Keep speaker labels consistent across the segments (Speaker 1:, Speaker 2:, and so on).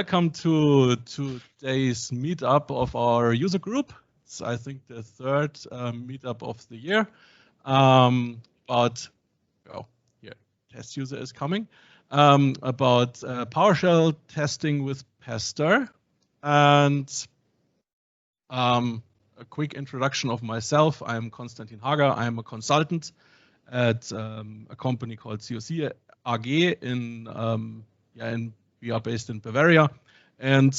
Speaker 1: welcome to today's meetup of our user group. It's, I think, the third meetup of the year. Test user is coming. About PowerShell testing with Pester. And a quick introduction of myself. I'm Konstantin Hager. I'm a consultant at a company called COC AG we are based in Bavaria. And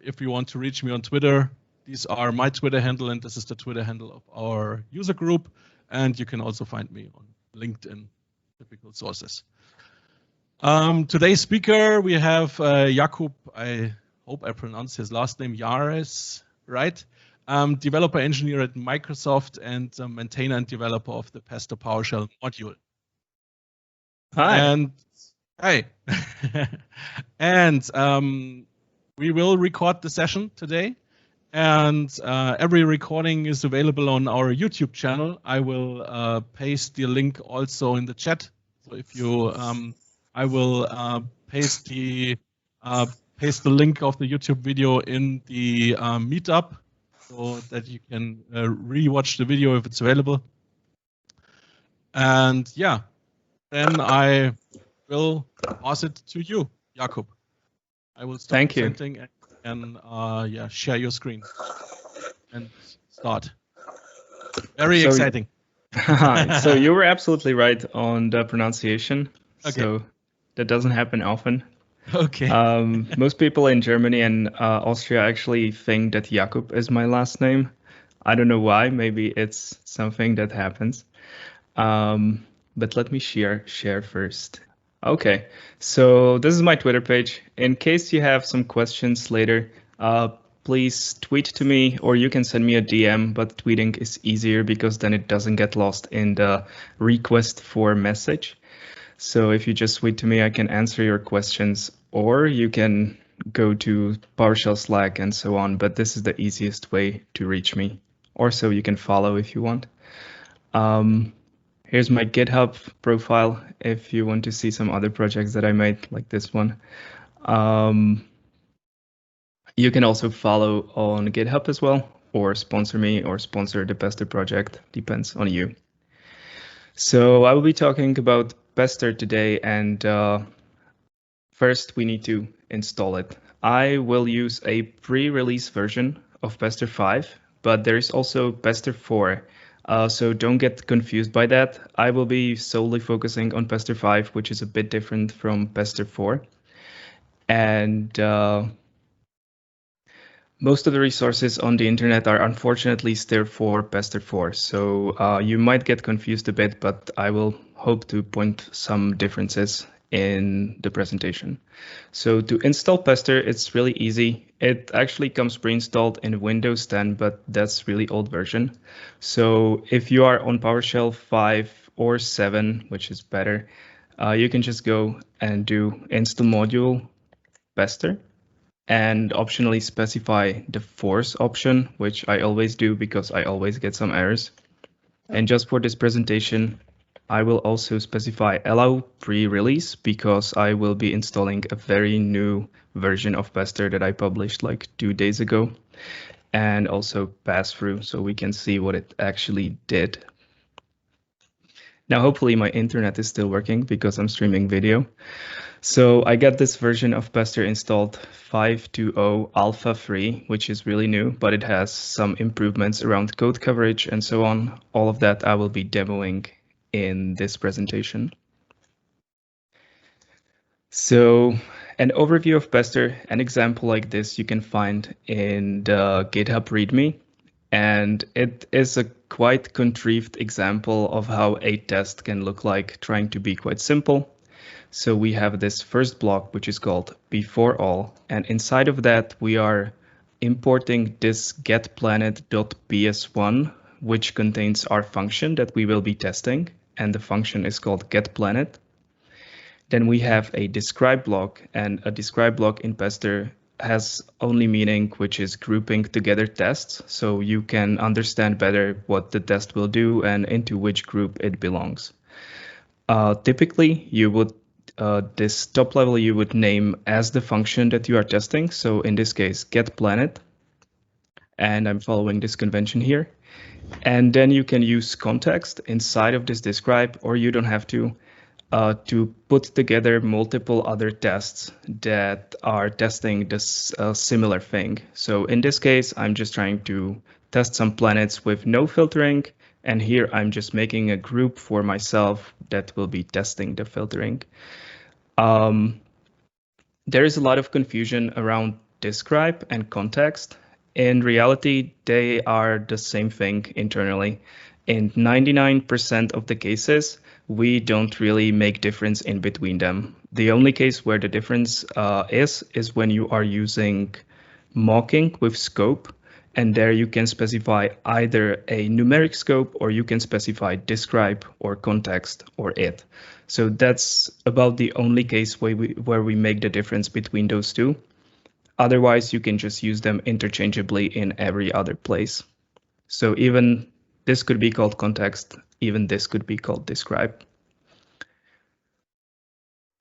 Speaker 1: if you want to reach me on Twitter, these are my Twitter handle, and this is the Twitter handle of our user group. And you can also find me on LinkedIn, typical sources. Today's speaker, we have Jakub, I hope I pronounce his last name, Jares, right? Developer engineer at Microsoft and maintainer and developer of the Pester PowerShell module.
Speaker 2: Hi.
Speaker 1: And hi. And we will record the session today. And every recording is available on our YouTube channel. I will paste the link also in the chat. So if you, I will paste the link of the YouTube video in the meetup so that you can re-watch the video if it's available. And yeah, then I will pass it to you, Jakub. I will start presenting and share your screen and start. Very exciting.
Speaker 2: So you were absolutely right on the pronunciation.
Speaker 1: Okay.
Speaker 2: So that doesn't happen often.
Speaker 1: Okay.
Speaker 2: Most people in Germany and Austria actually think that Jakub is my last name. I don't know why. Maybe it's something that happens. But let me share first. Okay, so this is my Twitter page. In case you have some questions later, please tweet to me, or you can send me a DM, but tweeting is easier because then it doesn't get lost in the request for message. So if you just tweet to me, I can answer your questions, or you can go to PowerShell Slack and so on, but this is the easiest way to reach me. Or so you can follow if you want. Here's my GitHub profile if you want to see some other projects that I made, like this one. You can also follow on GitHub as well, or sponsor me or sponsor the Pester project, depends on you. So I will be talking about Pester today, and first we need to install it. I will use a pre-release version of Pester 5, but there is also Pester 4. So don't get confused by that. I will be solely focusing on Pester 5, which is a bit different from Pester 4. And most of the resources on the internet are unfortunately still for Pester 4. So you might get confused a bit, but I will hope to point some differences in the presentation. So to install Pester, it's really easy. It actually comes pre-installed in Windows 10, but that's really old version. So if you are on PowerShell 5 or 7, which is better, you can just go and do install module Pester and optionally specify the force option, which I always do because I always get some errors. And just for this presentation, I will also specify allow pre-release because I will be installing a very new version of Pester that I published like 2 days ago, and also pass through so we can see what it actually did. Now, hopefully my internet is still working because I'm streaming video. So I got this version of Pester installed 5.2.0 Alpha 3, which is really new, but it has some improvements around code coverage and so on. All of that I will be demoing in this presentation. So an overview of Pester, an example like this you can find in the GitHub README, and it is a quite contrived example of how a test can look like, trying to be quite simple. So we have this first block, which is called before all, and inside of that we are importing this getPlanet.ps1, which contains our function that we will be testing, and the function is called getPlanet. Then we have a describe block, and a describe block in Pester has only meaning which is grouping together tests, so you can understand better what the test will do and into which group it belongs. Typically, you would this top level you would name as the function that you are testing. So in this case, get planet. And I'm following this convention here. And then you can use context inside of this describe, or you don't have to put together multiple other tests that are testing this similar thing. So in this case, I'm just trying to test some planets with no filtering. And here I'm just making a group for myself that will be testing the filtering. There is a lot of confusion around describe and context. In reality, they are the same thing internally. In 99% of the cases, we don't really make difference in between them. The only case where the difference is when you are using mocking with scope, and there you can specify either a numeric scope or you can specify describe or context or it. So that's about the only case where we make the difference between those two. Otherwise, you can just use them interchangeably in every other place. So even this could be called context, even this could be called describe.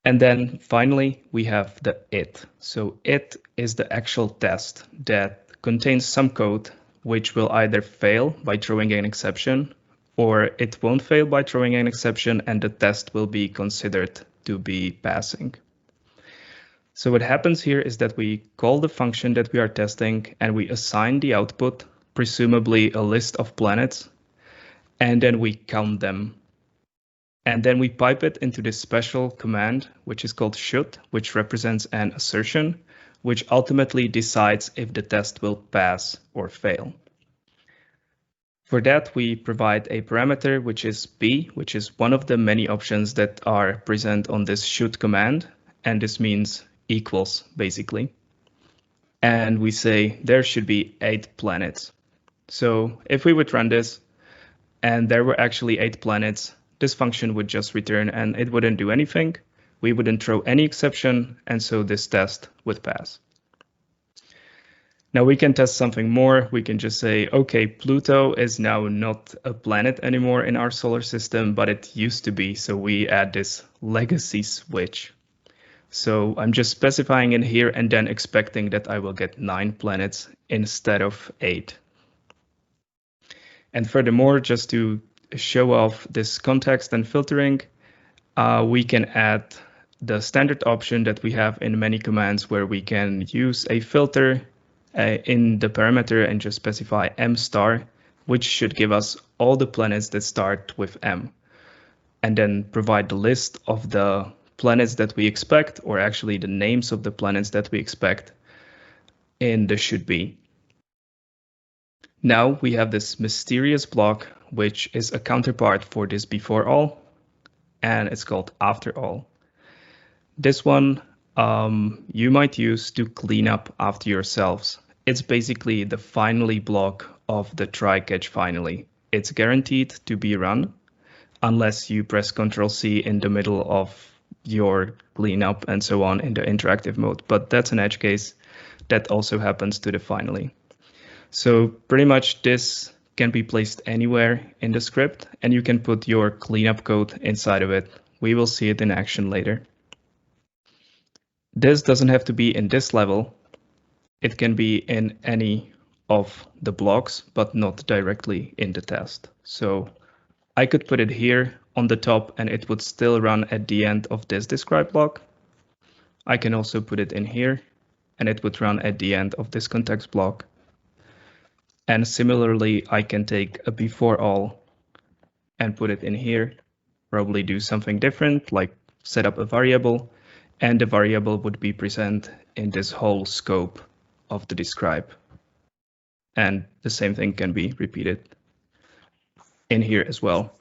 Speaker 2: And then finally, we have the it. So it is the actual test that contains some code which will either fail by throwing an exception, or it won't fail by throwing an exception and the test will be considered to be passing. So what happens here is that we call the function that we are testing and we assign the output, presumably a list of planets, and then we count them. And then we pipe it into this special command, which is called should, which represents an assertion, which ultimately decides if the test will pass or fail. For that, we provide a parameter, which is b, which is one of the many options that are present on this should command. And this means equals, basically. And we say there should be 8 planets. So if we would run this and there were actually 8 planets, this function would just return and it wouldn't do anything. We wouldn't throw any exception, and so this test would pass. Now we can test something more. We can just say, okay, Pluto is now not a planet anymore in our solar system, but it used to be. So we add this legacy switch. So I'm just specifying in here and then expecting that I will get 9 planets instead of 8. And furthermore, just to show off this context and filtering, we can add the standard option that we have in many commands where we can use a filter in the parameter and just specify m star, which should give us all the planets that start with m, and then provide the list of the planets that we expect, or actually the names of the planets that we expect in the should be. Now we have this mysterious block, which is a counterpart for this before all, and it's called after all. This one you might use to clean up after yourselves. It's basically the finally block of the try catch finally. It's guaranteed to be run unless you press Ctrl+C in the middle of your cleanup and so on in the interactive mode, but that's an edge case that also happens to the finally. So pretty much this can be placed anywhere in the script and you can put your cleanup code inside of it. We will see it in action later. This doesn't have to be in this level. It can be in any of the blocks, but not directly in the test. So I could put it here on the top and it would still run at the end of this describe block. I can also put it in here and it would run at the end of this context block. And similarly, I can take a before all and put it in here, probably do something different, like set up a variable, and the variable would be present in this whole scope of the describe. And the same thing can be repeated in here as well.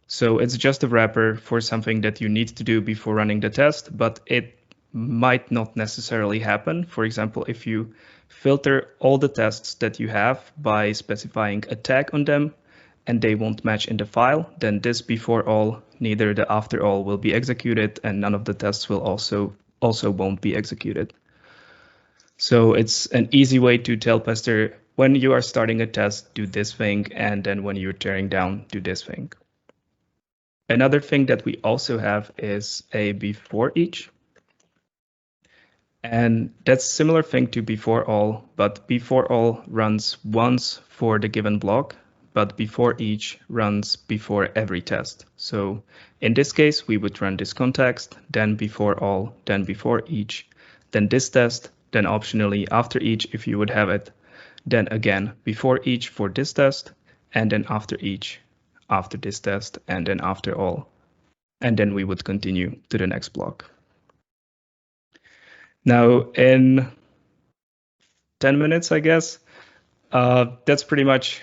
Speaker 2: So it's just a wrapper for something that you need to do before running the test, but it might not necessarily happen. For example, if you filter all the tests that you have by specifying a tag on them and they won't match in the file, then this before all, neither the after all will be executed and none of the tests will also won't be executed. So it's an easy way to tell Pester, when you are starting a test, do this thing, and then when you're tearing down, do this thing. Another thing that we also have is a before each. And that's a similar thing to before all, but before all runs once for the given block, but before each runs before every test. So in this case, we would run this context, then before all, then before each, then this test, then optionally after each if you would have it, then again before each for this test, and then after each after this test, and then after all. And then we would continue to the next block. Now, in 10 minutes, I guess, that's pretty much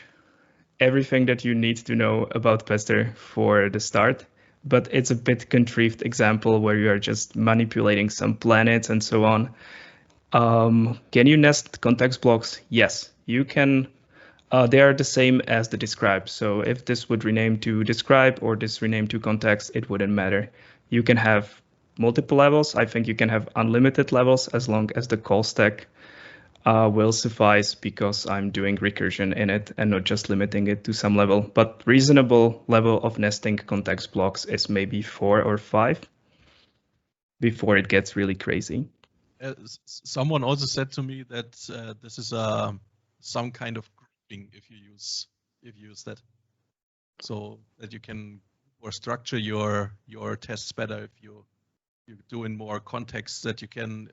Speaker 2: everything that you need to know about Pester for the start. But it's a bit contrived example where you are just manipulating some planets and so on. Can you nest context blocks? Yes, you can. They are the same as the describe. So if this would rename to describe or this rename to context, it wouldn't matter. You can have multiple levels. I think you can have unlimited levels as long as the call stack will suffice, because I'm doing recursion in it and not just limiting it to some level. But reasonable level of nesting context blocks is maybe 4 or 5 before it gets really crazy.
Speaker 1: Someone also said to me that this is some kind of grouping if you use that, so that you can or structure your tests better if you do in more context, that you can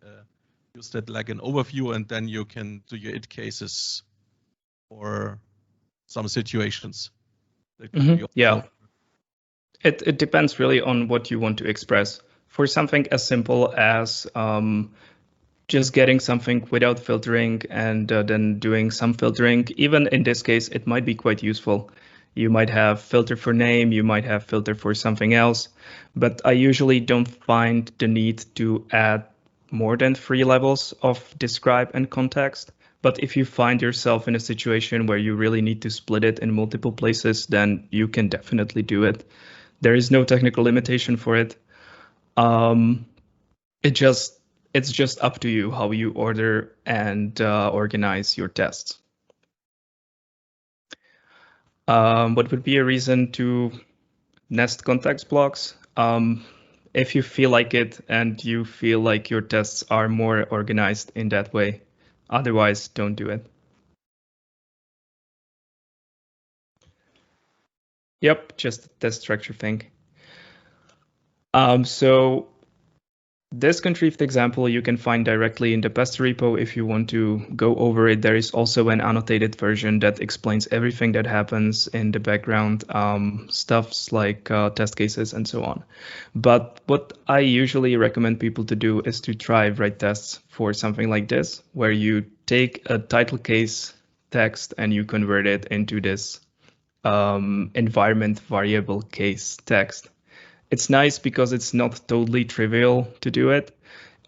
Speaker 1: use that like an overview, and then you can do your it cases for some situations.
Speaker 2: Yeah, it depends really on what you want to express. For something as simple as just getting something without filtering and then doing some filtering, even in this case, it might be quite useful. You might have filter for name, you might have filter for something else, but I usually don't find the need to add more than 3 levels of describe and context. But if you find yourself in a situation where you really need to split it in multiple places, then you can definitely do it. There is no technical limitation for it. It's just up to you how you order and organize your tests. What would be a reason to nest context blocks? If you feel like it and you feel like your tests are more organized in that way. Otherwise, don't do it. Yep, just a test structure thing. So this contrived example you can find directly in the Pester repo if you want to go over it. There is also an annotated version that explains everything that happens in the background, stuffs like test cases and so on. But what I usually recommend people to do is to try write tests for something like this, where you take a title case text and you convert it into this environment variable case text. It's nice because it's not totally trivial to do it,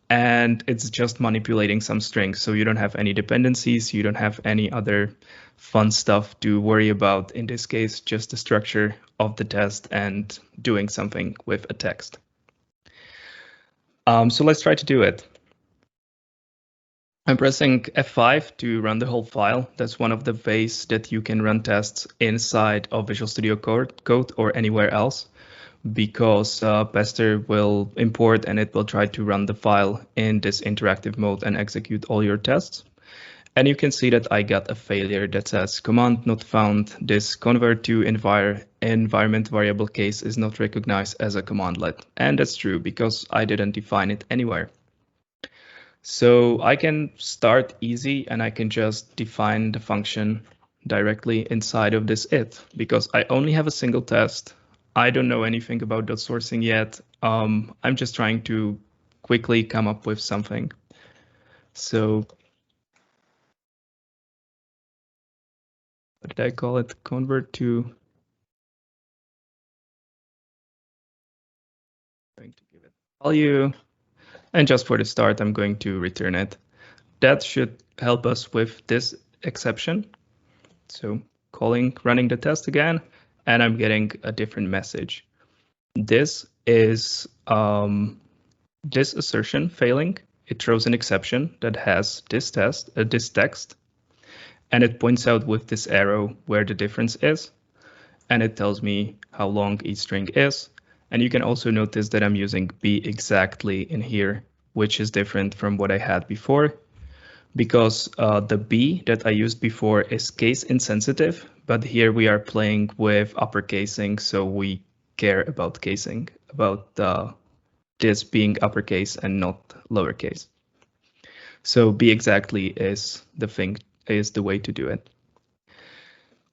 Speaker 2: and it's just manipulating some strings. So you don't have any dependencies, you don't have any other fun stuff to worry about. In this case, just the structure of the test and doing something with a text. So let's try to do it. I'm pressing F5 to run the whole file. That's one of the ways that you can run tests inside of Visual Studio Code or anywhere else, because Pester will import and it will try to run the file in this interactive mode and execute all your tests. And you can see that I got a failure that says command not found. This convert to environment variable case is not recognized as a commandlet. And that's true because I didn't define it anywhere. So I can start easy and I can just define the function directly inside of this it, because I only have a single test. I don't know anything about dot sourcing yet. I'm just trying to quickly come up with something. So what did I call it? Convert to. I'm going to give it value. And just for the start, I'm going to return it. That should help us with this exception. So running the test again, and I'm getting a different message. This is this assertion failing. It throws an exception that has this text, and it points out with this arrow where the difference is, and it tells me how long each string is, And you can also notice that I'm using be exactly in here, which is different from what I had before, because the be that I used before is case insensitive, but here we are playing with uppercasing, so we care about casing, about this being uppercase and not lowercase. So be exactly is the way to do it.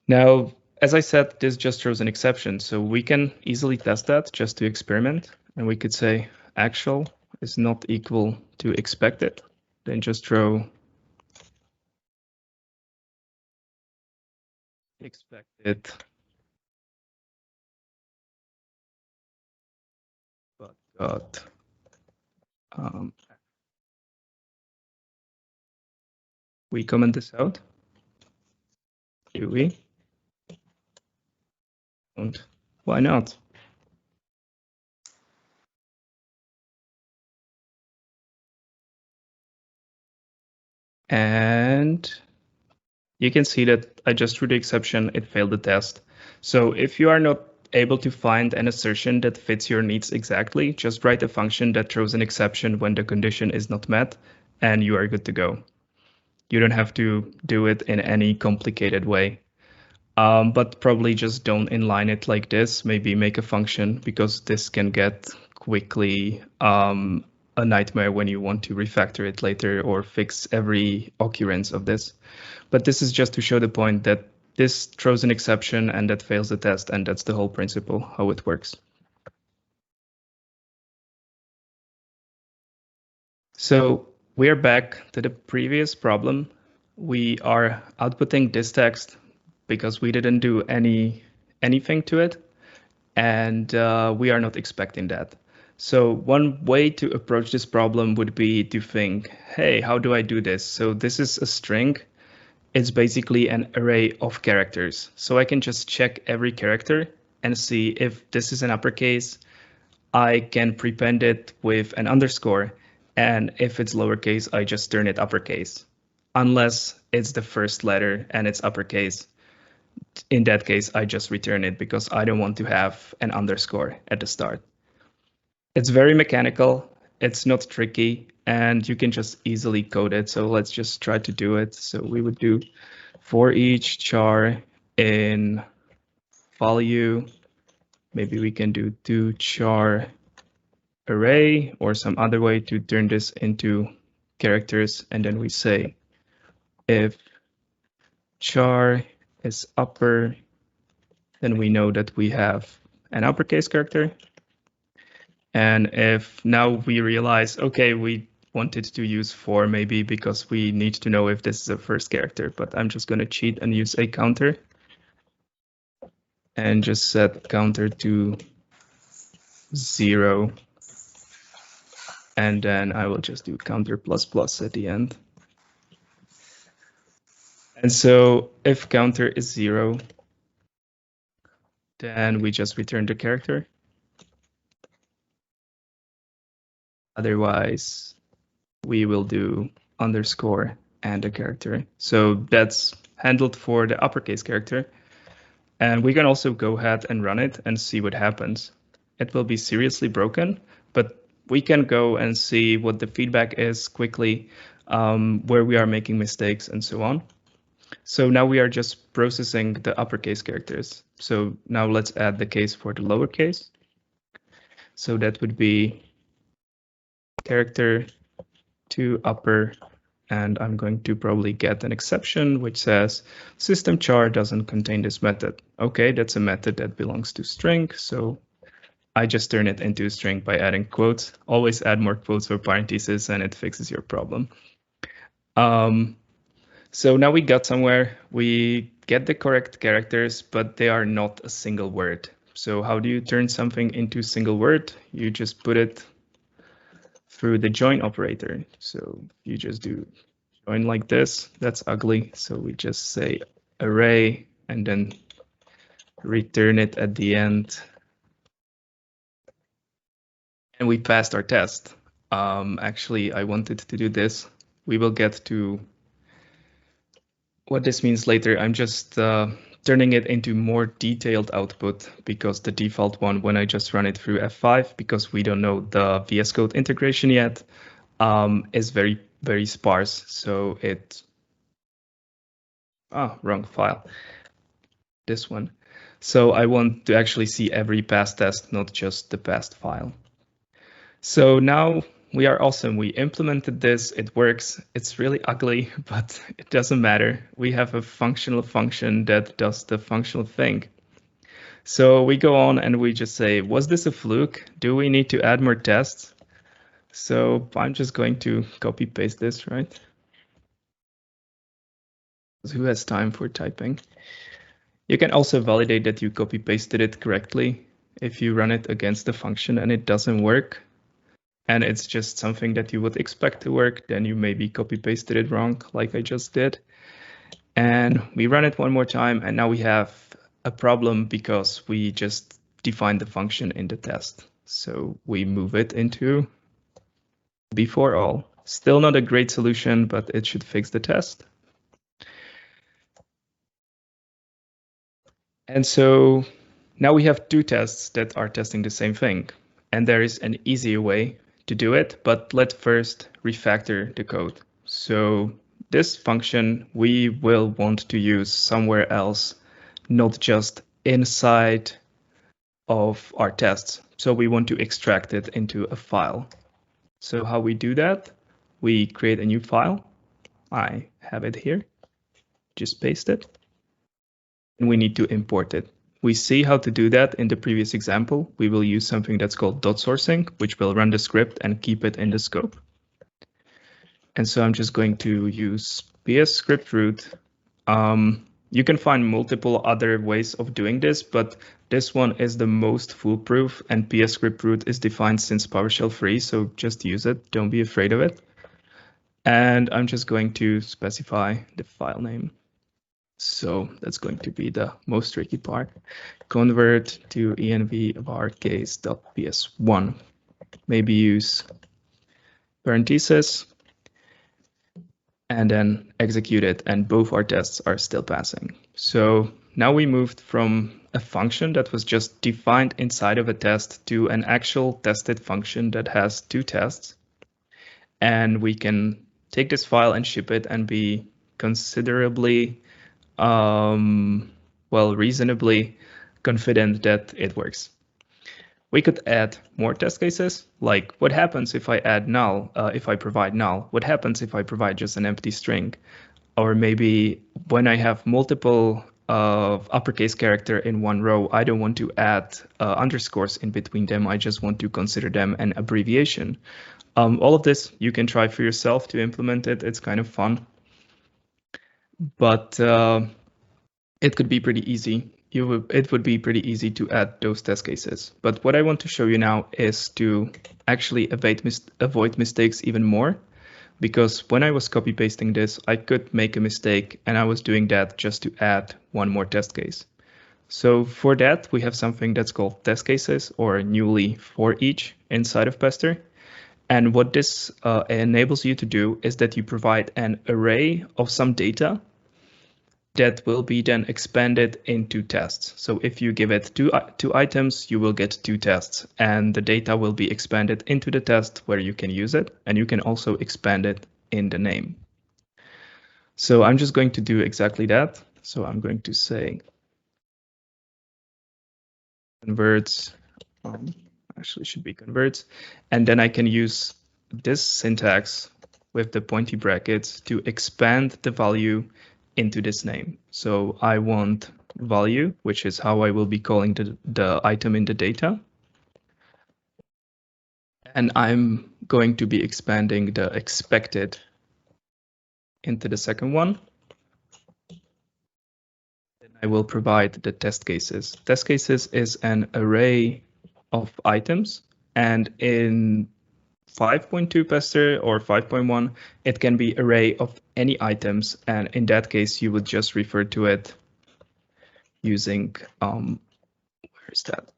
Speaker 2: Now, as I said, this just throws an exception, so we can easily test that just to experiment, and we could say actual is not equal to expected, then just throw expected but got we comment this out? Do we? Don't. Why not? And you can see that I just threw the exception, it failed the test. So if you are not able to find an assertion that fits your needs exactly, just write a function that throws an exception when the condition is not met, and you are good to go. You don't have to do it in any complicated way. But probably just don't inline it like this. Maybe make a function, because this can get quickly a nightmare when you want to refactor it later or fix every occurrence of this. But this is just to show the point that this throws an exception and that fails the test, and that's the whole principle, how it works. So we're back to the previous problem. We are outputting this text because we didn't do anything to it, and we are not expecting that. So one way to approach this problem would be to think, hey, how do I do this? So this is a string. It's basically an array of characters. So I can just check every character and see if this is an uppercase. I can prepend it with an underscore. And if it's lowercase, I just turn it uppercase, unless it's the first letter and it's uppercase. In that case, I just return it because I don't want to have an underscore at the start. It's very mechanical, it's not tricky, and you can just easily code it. So let's just try to do it. So we would do for each char in value, maybe we can do to char array or some other way to turn this into characters. And then we say if char is upper, then we know that we have an uppercase character. And if now we realize, okay, we wanted to use for maybe because we need to know if this is a first character, but I'm just going to cheat and use a counter and just set counter to 0. And then I will just do counter plus plus at the end. And so if counter is 0, then we just return the character. Otherwise, we will do underscore and a character. So that's handled for the uppercase character. And we can also go ahead and run it and see what happens. It will be seriously broken, but we can go and see what the feedback is quickly, where we are making mistakes and so on. So now we are just processing the uppercase characters. So now let's add the case for the lowercase. So that would be character to upper, and I'm going to probably get an exception which says system char doesn't contain this method. Okay, that's a method that belongs to string, so I just turn it into a string by adding quotes. Always add more quotes or parentheses and it fixes your problem. So now we got somewhere. We get the correct characters, but they are not a single word. So how do you turn something into a single word? You just put it through the join operator. So you just do join like this. That's ugly. So we just say array and then return it at the end. And we passed our test. Actually, I wanted to do this. We will get to what this means later. I'm just turning it into more detailed output, because the default one, when I just run it through F5, because we don't know the VSCode integration yet, is very, very sparse. So it, wrong file, this one. So I want to actually see every past test, not just the past file. So now we are awesome. We implemented this, it works. It's really ugly, but it doesn't matter. We have a functional function that does the functional thing. So we go on and we just say, was this a fluke? Do we need to add more tests? So I'm just going to copy paste this, right? Who has time for typing? You can also validate that you copy pasted it correctly. If you run it against the function and it doesn't work, and it's just something that you would expect to work, then you maybe copy pasted it wrong, like I just did. And we run it one more time, and now we have a problem because we just defined the function in the test. So we move it into before all. Still not a great solution, but it should fix the test. And so now we have two tests that are testing the same thing. And there is an easier way to do it, but let's first refactor the code. So this function we will want to use somewhere else, not just inside of our tests. So we want to extract it into a file. So how we do that, we create a new file. I have it here, just paste it. And we need to import it. We see how to do that in the previous example. We will use something that's called .sourcing, which will run the script and keep it in the scope. And so I'm just going to use PS script root. You can find multiple other ways of doing this, but this one is the most foolproof, and PS script root is defined since PowerShell free, so just use it. Don't be afraid of it. And I'm just going to specify the file name. So that's going to be the most tricky part. Convert to env var case.ps1. Maybe use parentheses and then execute it, and both our tests are still passing. So now we moved from a function that was just defined inside of a test to an actual tested function that has two tests. And we can take this file and ship it and be considerably reasonably confident that it works. We could add more test cases, like what happens if I add null, if I provide null? What happens if I provide just an empty string? Or maybe when I have multiple uppercase character in one row, I don't want to add underscores in between them. I just want to consider them an abbreviation. All of this you can try for yourself to implement it. It's kind of fun. But it could be pretty easy. It would be pretty easy to add those test cases. But what I want to show you now is to actually avoid mistakes even more. Because when I was copy pasting this, I could make a mistake, and I was doing that just to add one more test case. So for that, we have something that's called test cases, or newly for each inside of Pester. And what this enables you to do is that you provide an array of some data that will be then expanded into tests. So if you give it two items, you will get two tests, and the data will be expanded into the test where you can use it, and you can also expand it in the name. So I'm just going to do exactly that. So I'm going to say converts, actually should be converts, and then I can use this syntax with the pointy brackets to expand the value into this name. So I want value, which is how I will be calling the item in the data. And I'm going to be expanding the expected into the second one. Then I will provide the test cases. Test cases is an array of items, and in 5.2 Pester or 5.1, it can be array of any items, and in that case, you would just refer to it using where is that?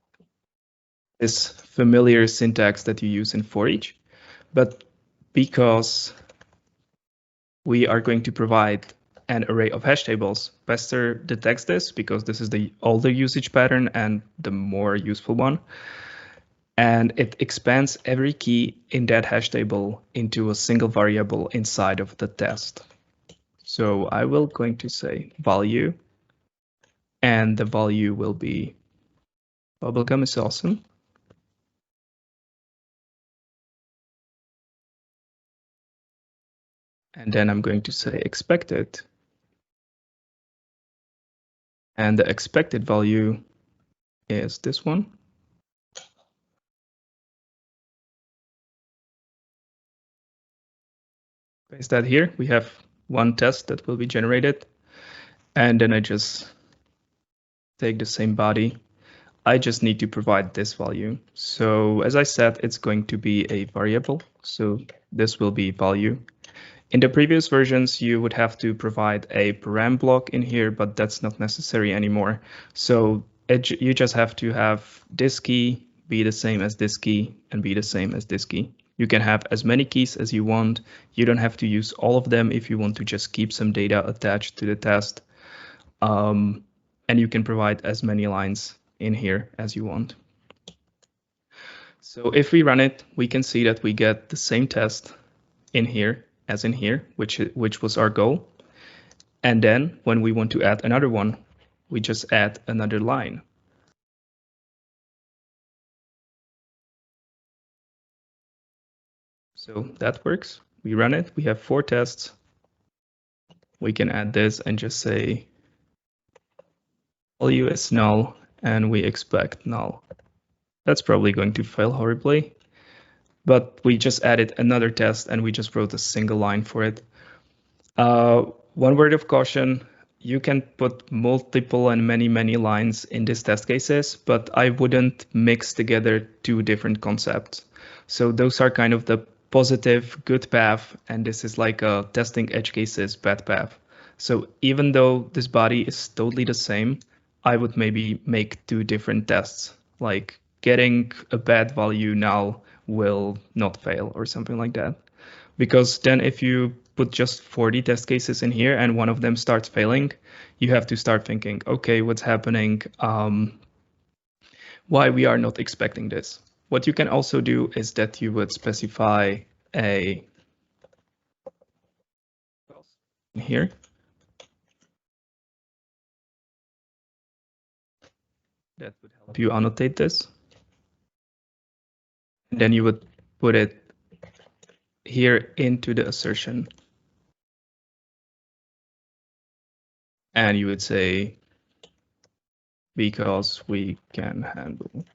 Speaker 2: This familiar syntax that you use in for each. But because we are going to provide an array of hash tables. Pester detects this because this is the older usage pattern and the more useful one. And it expands every key in that hash table into a single variable inside of the test. So I will going to say value, and the value will be bubblegum is awesome. And then I'm going to say expected. And the expected value is this one. Paste that here. We have one test that will be generated. And then I just take the same body. I just need to provide this value. So as I said, it's going to be a variable. So this will be value. In the previous versions, you would have to provide a param block in here, but that's not necessary anymore. So you just have to have this key be the same as this key and be the same as this key. You can have as many keys as you want. You don't have to use all of them if you want to just keep some data attached to the test. And you can provide as many lines in here as you want. So if we run it, we can see that we get the same test in here as in here, which was our goal. And then when we want to add another one, we just add another line. So that works. We run it. We have 4 tests. We can add this and just say value is null, and we expect null. That's probably going to fail horribly, but we just added another test and we just wrote a single line for it. One word of caution, you can put multiple and many lines in these test cases, but I wouldn't mix together 2 different concepts. So those are kind of the positive good path, and this is like a testing edge cases bad path. So even though this body is totally the same, I would maybe make 2 different tests, like getting a bad value now will not fail or something like that. Because then if you put just 40 test cases in here and one of them starts failing, you have to start thinking, okay, what's happening? Why we are not expecting this? What you can also do is that you would specify a here. That would help you annotate this. And then you would put it here into the assertion. And you would say, because we can handle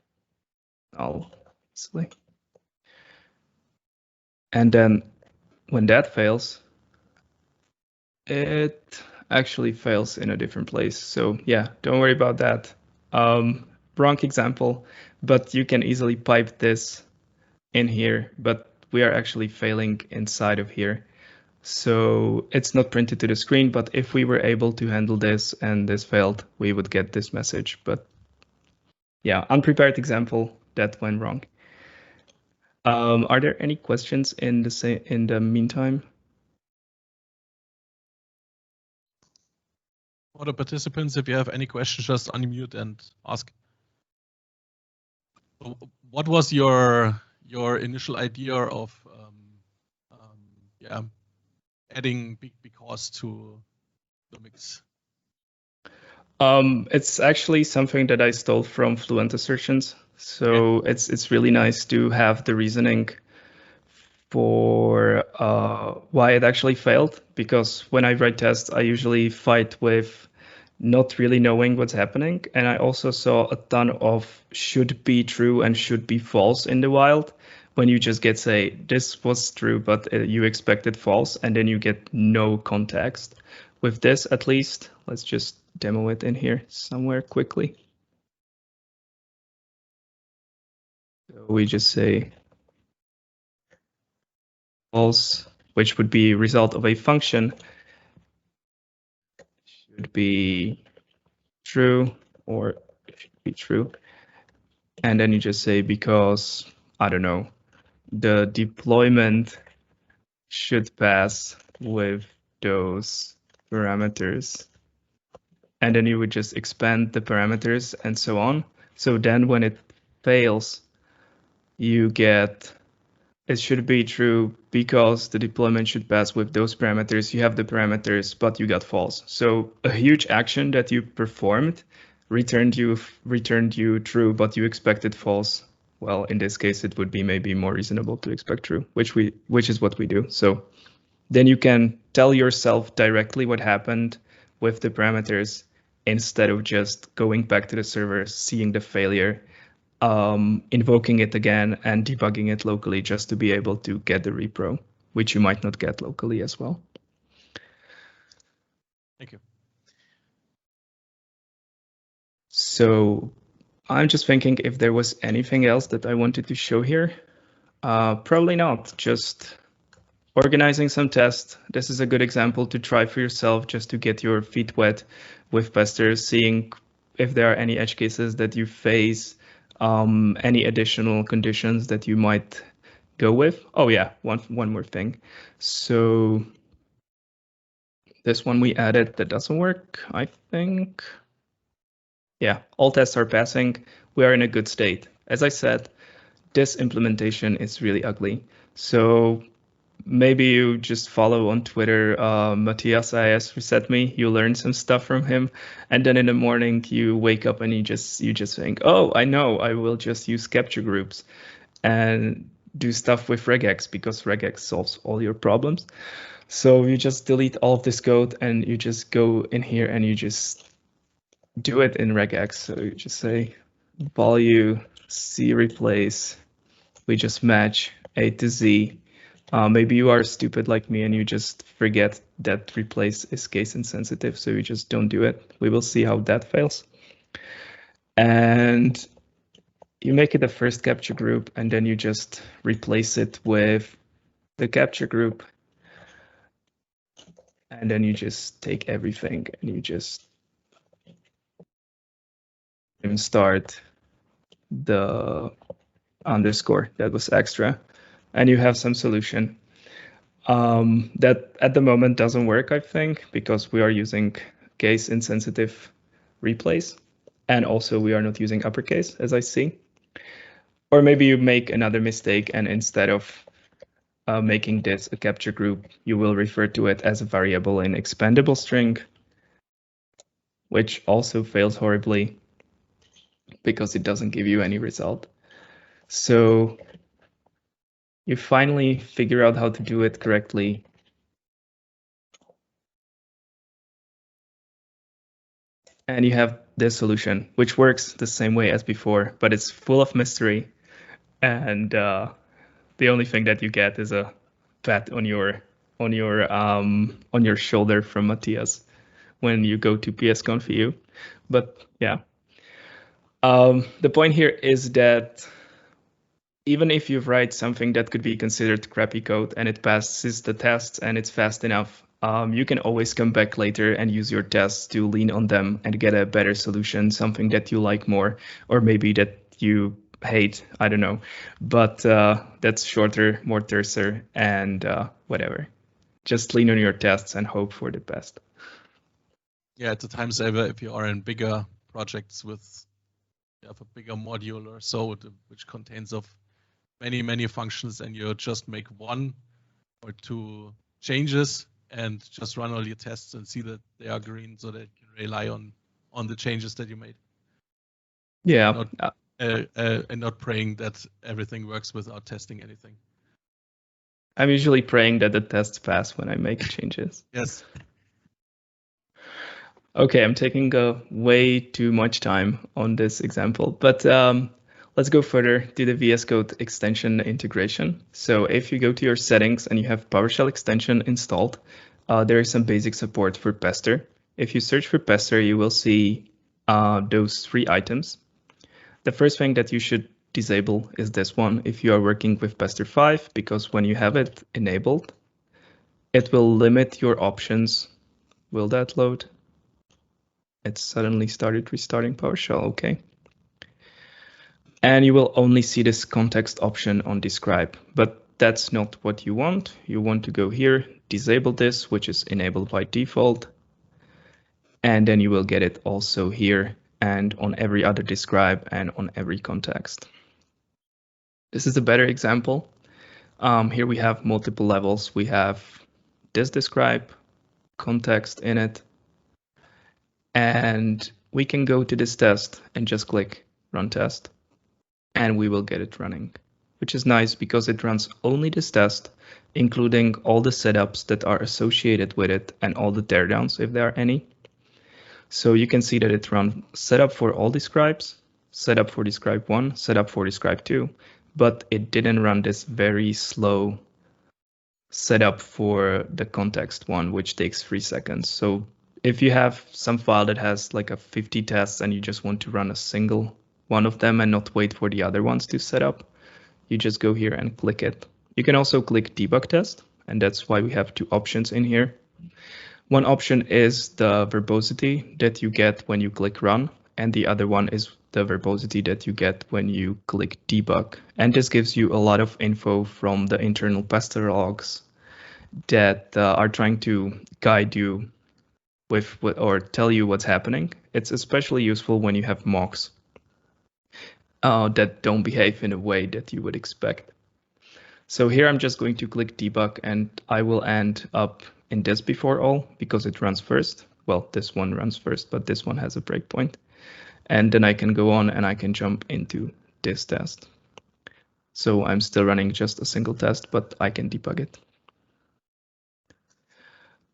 Speaker 2: null easily. And then when that fails, it actually fails in a different place. So yeah, don't worry about that. Wrong example, but you can easily pipe this in here, but we are actually failing inside of here. So it's not printed to the screen, but if we were able to handle this and this failed, we would get this message. But yeah, unprepared example, that went wrong. Are there any questions in the meantime?
Speaker 1: For the participants, if you have any questions, just unmute and ask. So what was your initial idea of adding because to the mix?
Speaker 2: It's actually something that I stole from Fluent Assertions. So okay. It's really nice to have the reasoning for why it actually failed, because when I write tests, I usually fight with not really knowing what's happening. And I also saw a ton of should be true and should be false in the wild, when you just get say this was true, but you expected false, and then you get no context. With this, at least, let's just demo it in here somewhere quickly. So we just say false, which would be result of a function, should be true or should be true. And then you just say, because, I don't know, the deployment should pass with those parameters. And then you would just expand the parameters and so on. So then when it fails, you get, it should be true because the deployment should pass with those parameters. You have the parameters, but you got false. So a huge action that you performed returned you true, but you expected false. Well, in this case, it would be maybe more reasonable to expect true, which is what we do. So then you can tell yourself directly what happened with the parameters instead of just going back to the server, seeing the failure, invoking it again and debugging it locally just to be able to get the repro, which you might not get locally as well.
Speaker 1: Thank you.
Speaker 2: So I'm just thinking if there was anything else that I wanted to show here. Probably not, just organizing some tests. This is a good example to try for yourself just to get your feet wet with Pester, seeing if there are any edge cases that you face, any additional conditions that you might go with. Oh yeah, one more thing. So this one we added that doesn't work, I think. Yeah, all tests are passing. We are in a good state. As I said, this implementation is really ugly. So maybe you just follow on Twitter Matthias IS reset me. You learn some stuff from him, and then in the morning you wake up and you just think, oh, I know, I will just use capture groups and do stuff with regex because regex solves all your problems. So you just delete all of this code and you just go in here and you just do it in regex. So you just say value C replace. We just match A to Z. Maybe you are stupid like me and you just forget that replace is case insensitive, so you just don't do it. We will see how that fails. And you make it a first capture group, and then you just replace it with the capture group. And then you just take everything and you just start the underscore that was extra, and you have some solution. That at the moment doesn't work, I think, because we are using case insensitive replace, and also we are not using uppercase, as I see. Or maybe you make another mistake, and instead of making this a capture group, you will refer to it as a variable in expandable string, which also fails horribly because it doesn't give you any result. So you finally figure out how to do it correctly. And you have this solution, which works the same way as before, but it's full of mystery. And the only thing that you get is a pat on your shoulder from Matthias when you go to psconf.eu. But yeah, the point here is that even if you write something that could be considered crappy code and it passes the tests and it's fast enough, you can always come back later and use your tests to lean on them and get a better solution, something that you like more, or maybe that you hate, I don't know. But that's shorter, more terser, and whatever. Just lean on your tests and hope for the best.
Speaker 1: Yeah, it's a time saver if you are in bigger projects with a bigger module or so, which contains of many functions, and you just make one or two changes and just run all your tests and see that they are green, so that you can rely on the changes that you made.
Speaker 2: Yeah.
Speaker 1: And not praying that everything works without testing anything.
Speaker 2: I'm usually praying that the tests pass when I make changes.
Speaker 1: Yes.
Speaker 2: Okay, I'm taking way too much time on this example, but let's go further to the VSCode extension integration. So if you go to your settings and you have PowerShell extension installed, there is some basic support for Pester. If you search for Pester, you will see those 3 items. The first thing that you should disable is this one if you are working with Pester 5, because when you have it enabled, it will limit your options. Will that load? It suddenly started restarting PowerShell, okay. And you will only see this context option on describe, but that's not what you want. You want to go here, disable this, which is enabled by default, And then you will get it also here and on every other describe and on every context. This is a better example. Here we have multiple levels. We have this describe, context in it, and we can go to this test and just click run test, and we will get it running, which is nice because it runs only this test, including all the setups that are associated with it and all the teardowns if there are any. So you can see that it runs setup for all describes, setup for describe 1, setup for describe 2, but it didn't run this very slow setup for the context one, which takes 3 seconds. So if you have some file that has like a 50 tests and you just want to run a single one of them and not wait for the other ones to set up, you just go here and click it. You can also click debug test, and that's why we have 2 options in here. One option is the verbosity that you get when you click run, and the other one is the verbosity that you get when you click debug. And this gives you a lot of info from the internal Pester logs that are trying to guide you with or tell you what's happening. It's especially useful when you have mocks that don't behave in a way that you would expect. So here I'm just going to click debug, and I will end up in this before all because it runs first. Well, this one runs first, but this one has a breakpoint. And then I can go on and I can jump into this test. So I'm still running just a single test, but I can debug it.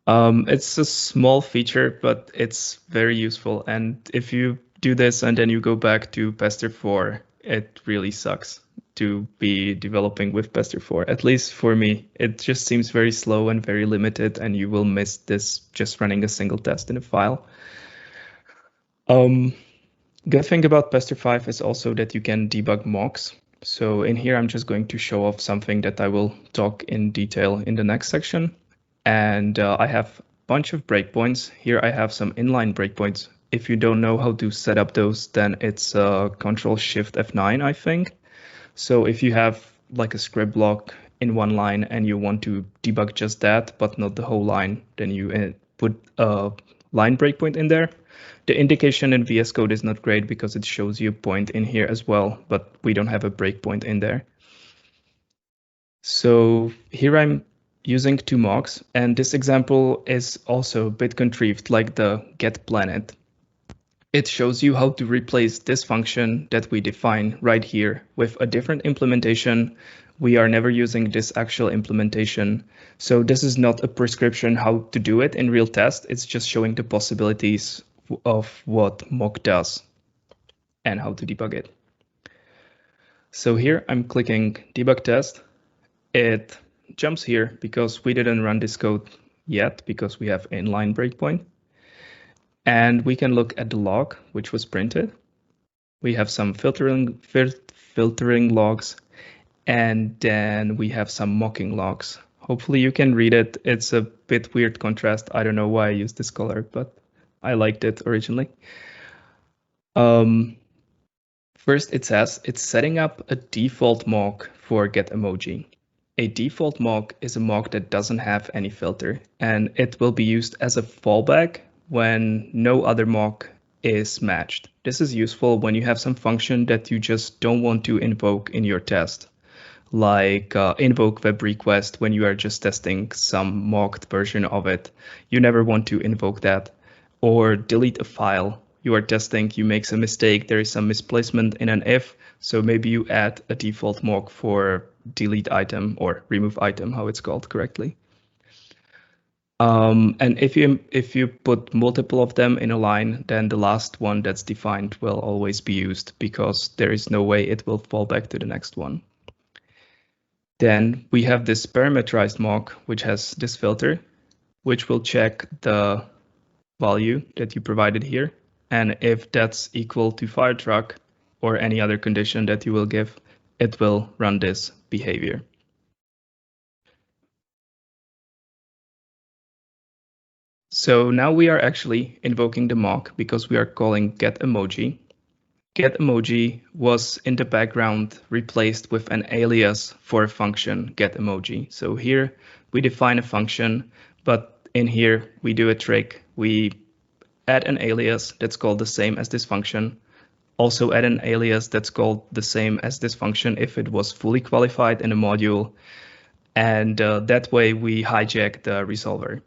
Speaker 2: It's a small feature, but it's very useful. And if you do this and then you go back to Pester 4, it really sucks to be developing with Pester 4. At least for me, it just seems very slow and very limited, and you will miss this just running a single test in a file. Good thing about Pester 5 is also that you can debug mocks. So in here, I'm just going to show off something that I will talk in detail in the next section. And I have a bunch of breakpoints. Here I have some inline breakpoints. If you don't know how to set up those, then it's Control-Shift F9, I think. So if you have like a script block in one line and you want to debug just that, but not the whole line, then you put a line breakpoint in there. The indication in VSCode is not great because it shows you a point in here as well, but we don't have a breakpoint in there. So here I'm using 2 mocks, and this example is also a bit contrived, like the get planet. It shows you how to replace this function that we define right here with a different implementation. We are never using this actual implementation. So this is not a prescription how to do it in real test. It's just showing the possibilities of what mock does and how to debug it. So here I'm clicking debug test. It jumps here because we didn't run this code yet because we have inline breakpoint. And we can look at the log, which was printed. We have some filtering logs, and then we have some mocking logs. Hopefully you can read it. It's a bit weird contrast. I don't know why I used this color, but I liked it originally. First, it says it's setting up a default mock for get emoji. A default mock is a mock that doesn't have any filter, and it will be used as a fallback when no other mock is matched. This is useful when you have some function that you just don't want to invoke in your test, like invoke web request when you are just testing some mocked version of it. You never want to invoke that. Or delete a file. You are testing, you make some mistake, there is some misplacement in an if, so maybe you add a default mock for delete item or remove item, how it's called correctly. And if you put multiple of them in a line, then the last one that's defined will always be used because there is no way it will fall back to the next one. Then we have this parameterized mock, which has this filter, which will check the value that you provided here. And if that's equal to fire truck or any other condition that you will give, it will run this behavior. So now we are actually invoking the mock because we are calling get emoji. Get emoji was in the background replaced with an alias for a function get emoji. So here we define a function, but in here we do a trick. We add an alias that's called the same as this function. Also add an alias that's called the same as this function if it was fully qualified in a module. And that way we hijack the resolver.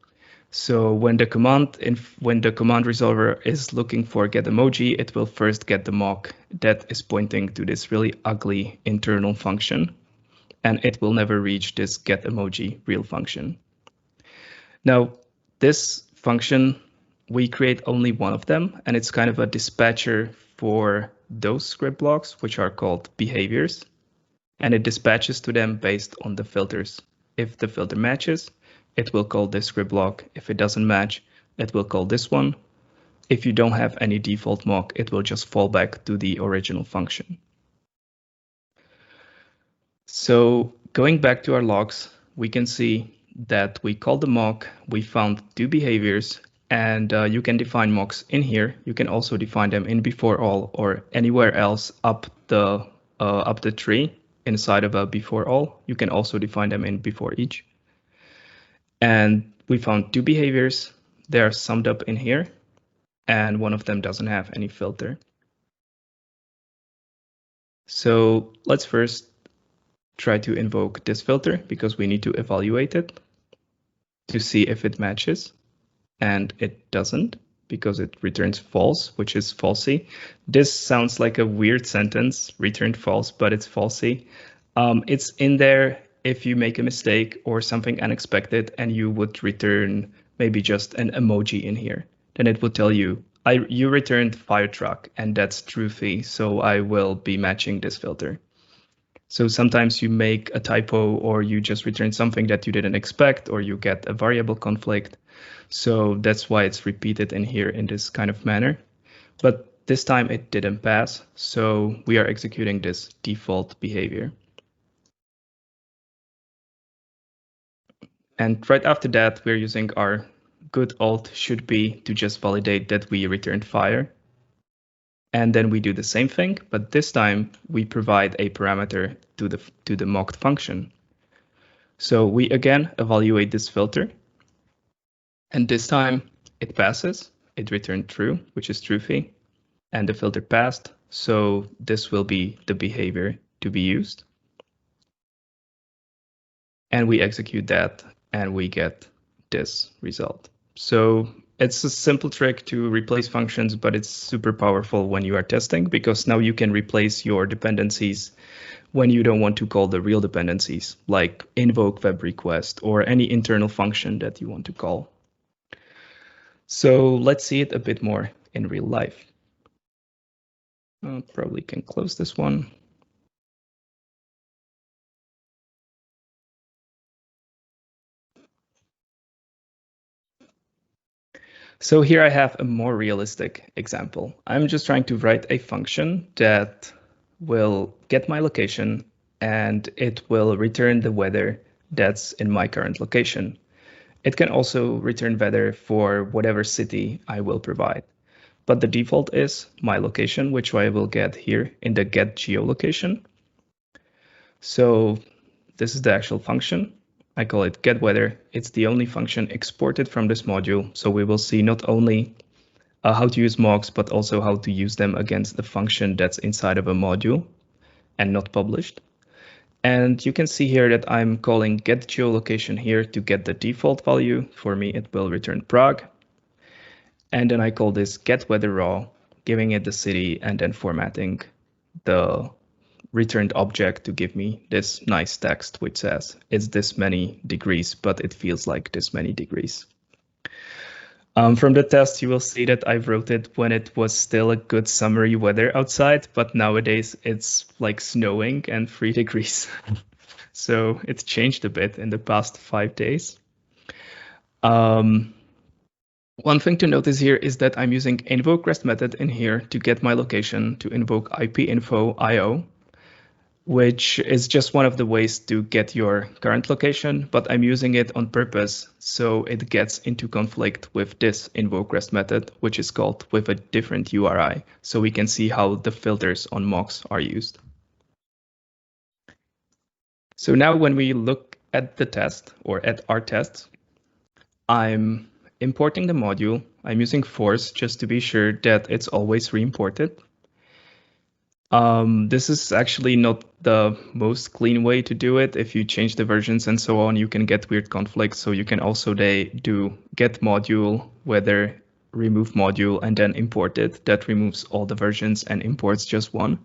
Speaker 2: So when the command resolver is looking for get emoji, it will first get the mock that is pointing to this really ugly internal function, and it will never reach this get emoji real function. Now, this function, we create only one of them, and it's kind of a dispatcher for those script blocks, which are called behaviors, and it dispatches to them based on the filters. If the filter matches, it will call this script block. If it doesn't match, it will call this one. If you don't have any default mock, it will just fall back to the original function. So going back to our logs, we can see that we called the mock, we found 2 behaviors, and you can define mocks in here. You can also define them in before all or anywhere else up the tree inside of a before all. You can also define them in before each. And we found 2 behaviors. They're summed up in here, and one of them doesn't have any filter. So let's first try to invoke this filter because we need to evaluate it to see if it matches, and it doesn't because it returns false, which is falsy. This sounds like a weird sentence, returned false, but it's falsy. It's in there if you make a mistake or something unexpected and you would return maybe just an emoji in here, then it would tell you, you returned fire truck, and that's truthy, so I will be matching this filter. So sometimes you make a typo or you just return something that you didn't expect, or you get a variable conflict. So that's why it's repeated in here in this kind of manner. But this time it didn't pass, so we are executing this default behavior. And right after that, we're using our good alt should be to just validate that we returned fire. And then we do the same thing, but this time we provide a parameter to the mocked function. So we again evaluate this filter, and this time it passes. It returned true, which is truthy, and the filter passed. So this will be the behavior to be used. And we execute that, and we get this result. So it's a simple trick to replace functions, but it's super powerful when you are testing because now you can replace your dependencies when you don't want to call the real dependencies, like invoke web request or any internal function that you want to call. So let's see it a bit more in real life. Probably can close this one. So here I have a more realistic example. I'm just trying to write a function that will get my location and it will return the weather that's in my current location. It can also return weather for whatever city I will provide. But the default is my location, which I will get here in the get geolocation. So this is the actual function. I call it getWeather. It's the only function exported from this module. So we will see not only how to use mocks, but also how to use them against the function that's inside of a module and not published. And you can see here that I'm calling getGeolocation here to get the default value. For me, it will return Prague. And then I call this getWeatherRaw, giving it the city and then formatting the returned object to give me this nice text which says it's this many degrees, but it feels like this many degrees. From the test, you will see that I wrote it when it was still a good summery weather outside, but nowadays it's like snowing and 3 degrees. So it's changed a bit in the past 5 days. One thing to notice here is that I'm using invoke rest method in here to get my location to invoke ipinfo.io, which is just one of the ways to get your current location, but I'm using it on purpose so it gets into conflict with this invoke rest method, which is called with a different URI, so we can see how the filters on mocks are used. So now when we look at the test or at our test, I'm importing the module. I'm using force just to be sure that it's always re-imported. This is actually not the most clean way to do it. If you change the versions and so on, you can get weird conflicts. So you can also do get module, whether remove module, and then import it. That removes all the versions and imports just one.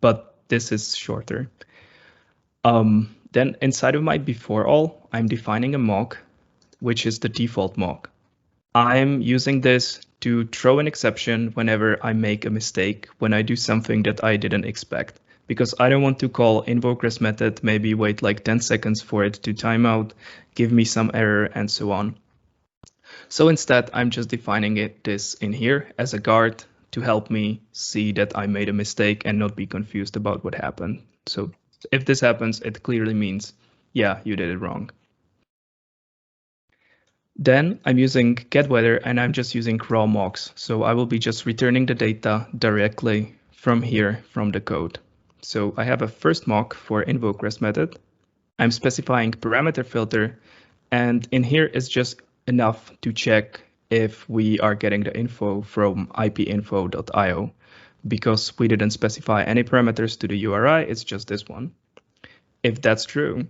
Speaker 2: But this is shorter. Then inside of my before all, I'm defining a mock, which is the default mock. I'm using this to throw an exception whenever I make a mistake, when I do something that I didn't expect, because I don't want to call invoke res method, maybe wait like 10 seconds for it to time out, give me some error, and so on. So instead, I'm just defining this in here as a guard to help me see that I made a mistake and not be confused about what happened. So if this happens, it clearly means, yeah, you did it wrong. Then I'm using getWeather and I'm just using raw mocks. So I will be just returning the data directly from here from the code. So I have a first mock for invoke res method. I'm specifying parameter filter, and in here is just enough to check if we are getting the info from ipinfo.io. Because we didn't specify any parameters to the URI, it's just this one. If that's true,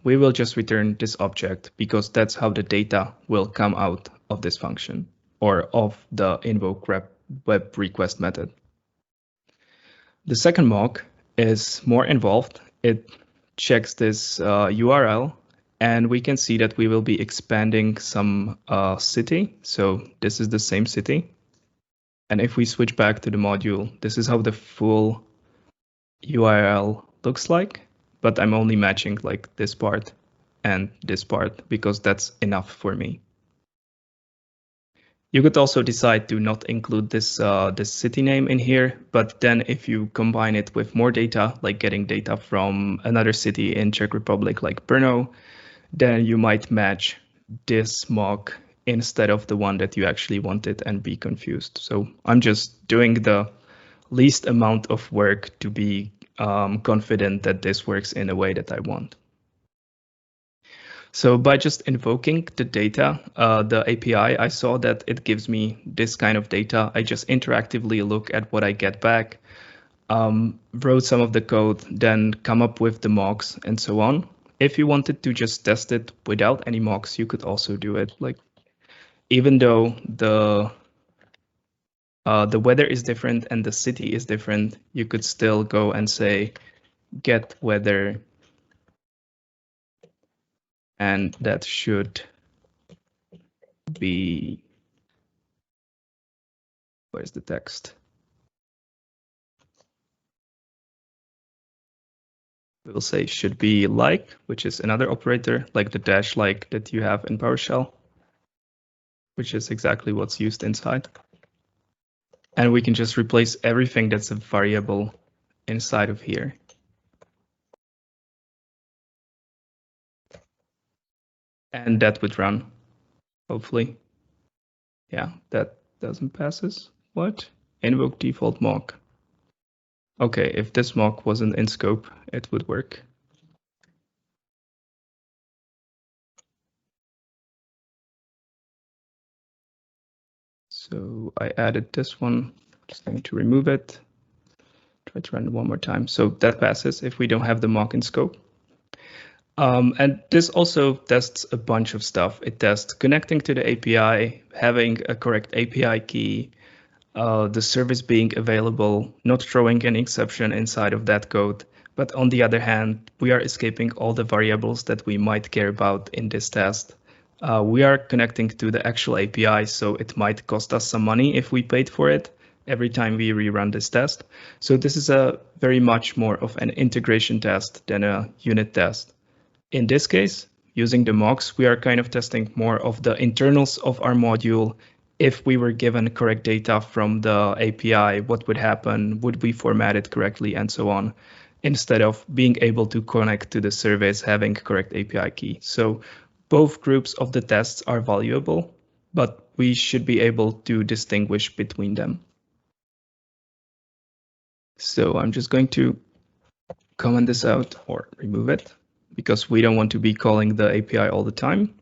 Speaker 2: we will just return this object, because that's how the data will come out of this function or of the invoke web request method. The second mock is more involved. It checks this URL, and we can see that we will be expanding some city. So this is the same city. And if we switch back to the module, this is how the full URL looks like. But I'm only matching like this part and this part because that's enough for me. You could also decide to not include this this city name in here, but then if you combine it with more data, like getting data from another city in Czech Republic like Brno, then you might match this mock instead of the one that you actually wanted and be confused. So I'm just doing the least amount of work to be confident that this works in a way that I want. So by just invoking the data, the API, I saw that it gives me this kind of data. I just interactively look at what I get back, wrote some of the code, then come up with the mocks and so on. If you wanted to just test it without any mocks, you could also do it. Like, even though the weather is different and the city is different, you could still go and say get weather, and that should be, where's the text? We will say should be like, which is another operator, like the dash like that you have in PowerShell, which is exactly what's used inside. And we can just replace everything that's a variable inside of here. And that would run, hopefully. Yeah, that doesn't pass us. What? Invoke default mock. Okay, if this mock wasn't in scope, it would work. So I added this one, just going to remove it. Try to run it one more time. So that passes if we don't have the mock in scope. And this also tests a bunch of stuff. It tests connecting to the API, having a correct API key, the service being available, not throwing an exception inside of that code. But on the other hand, we are escaping all the variables that we might care about in this test. We are connecting to the actual API, so it might cost us some money if we paid for it every time we rerun this test. So this is a very much more of an integration test than a unit test. In this case, using the mocks, we are kind of testing more of the internals of our module. If we were given correct data from the API, what would happen? Would we format it correctly and so on, instead of being able to connect to the service having correct API key. So both groups of the tests are valuable, but we should be able to distinguish between them. So I'm just going to comment this out or remove it, because we don't want to be calling the API all the time.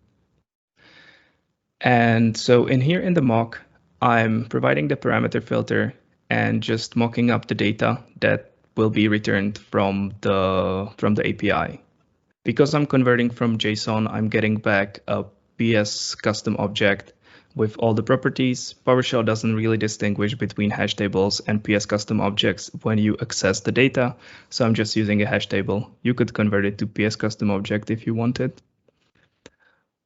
Speaker 2: And so in here in the mock, I'm providing the parameter filter and just mocking up the data that will be returned from the API. Because I'm converting from JSON, I'm getting back a PS custom object with all the properties. PowerShell doesn't really distinguish between hash tables and PS custom objects when you access the data, so I'm just using a hash table. You could convert it to PS custom object if you wanted.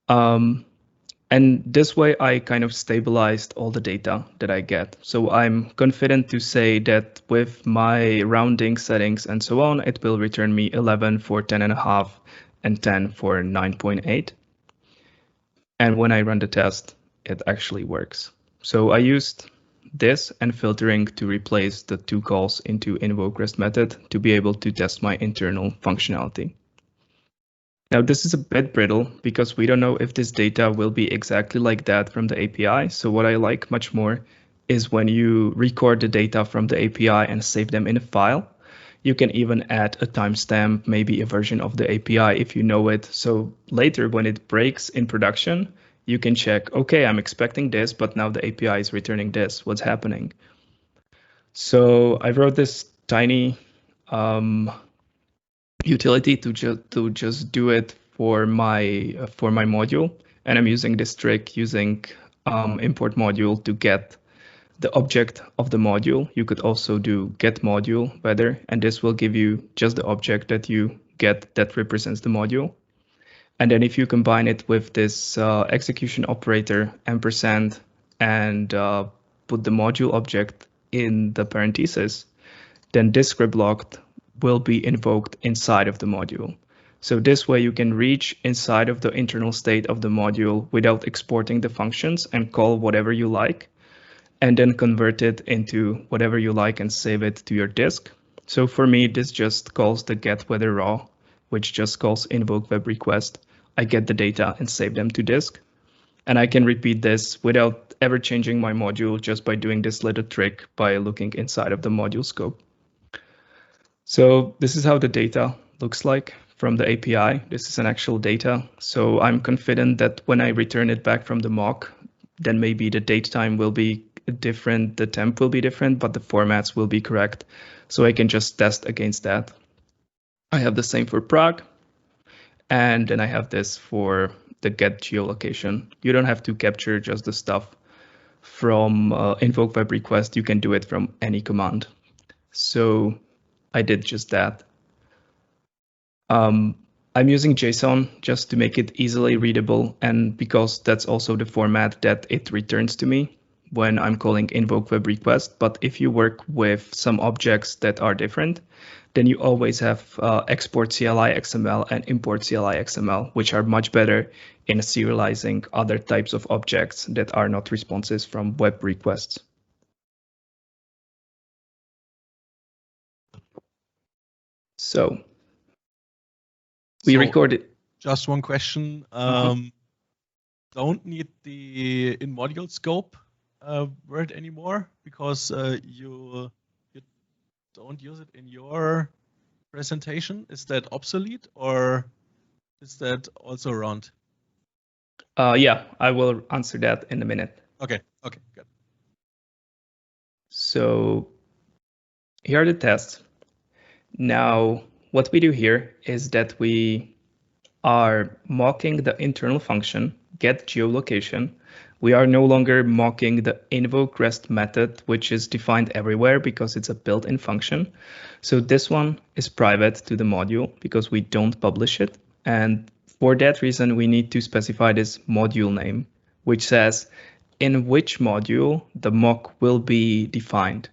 Speaker 2: And this way I kind of stabilized all the data that I get. So I'm confident to say that with my rounding settings and so on, it will return me 11 for 10.5 and 10 for 9.8. And when I run the test, it actually works. So I used this and filtering to replace the two calls into invoke REST method to be able to test my internal functionality. Now this is a bit brittle because we don't know if this data will be exactly like that from the API. So what I like much more is when you record the data from the API and save them in a file. You can even add a timestamp, maybe a version of the API if you know it. So later when it breaks in production, you can check, okay, I'm expecting this, but now the API is returning this. What's happening? So I wrote this tiny utility to just do it for my module, and I'm using this trick using import module to get the object of the module. You could also do get module better, and this will give you just the object that you get that represents the module. And then if you combine it with this execution operator ampersand and put the module object in the parentheses, then this script block will be invoked inside of the module. So this way you can reach inside of the internal state of the module without exporting the functions and call whatever you like, and then convert it into whatever you like and save it to your disk. So for me, this just calls the get weather raw, which just calls invoke web request. I get the data and save them to disk. And I can repeat this without ever changing my module just by doing this little trick by looking inside of the module scope. So this is how the data looks like from the API. This is an actual data. So I'm confident that when I return it back from the mock, then maybe the date time will be different, the temp will be different, but the formats will be correct. So I can just test against that. I have the same for Prague. And then I have this for the get geolocation. You don't have to capture just the stuff from invoke web request. You can do it from any command. So I did just that. I'm using JSON just to make it easily readable, and because that's also the format that it returns to me when I'm calling invoke web request. But if you work with some objects that are different, then you always have export CLI XML and import CLI XML, which are much better in serializing other types of objects that are not responses from web requests. So we recorded.
Speaker 1: Just one question. Don't need the in module scope word anymore because you don't use it in your presentation. Is that obsolete or is that also around?
Speaker 2: Yeah, I will answer that in a minute.
Speaker 1: Okay, good.
Speaker 2: So here are the tests. Now, what we do here is that we are mocking the internal function get geolocation. We are no longer mocking the invoke REST method, which is defined everywhere because it's a built-in function. So this one is private to the module because we don't publish it. And for that reason, we need to specify this module name, which says in which module the mock will be defined.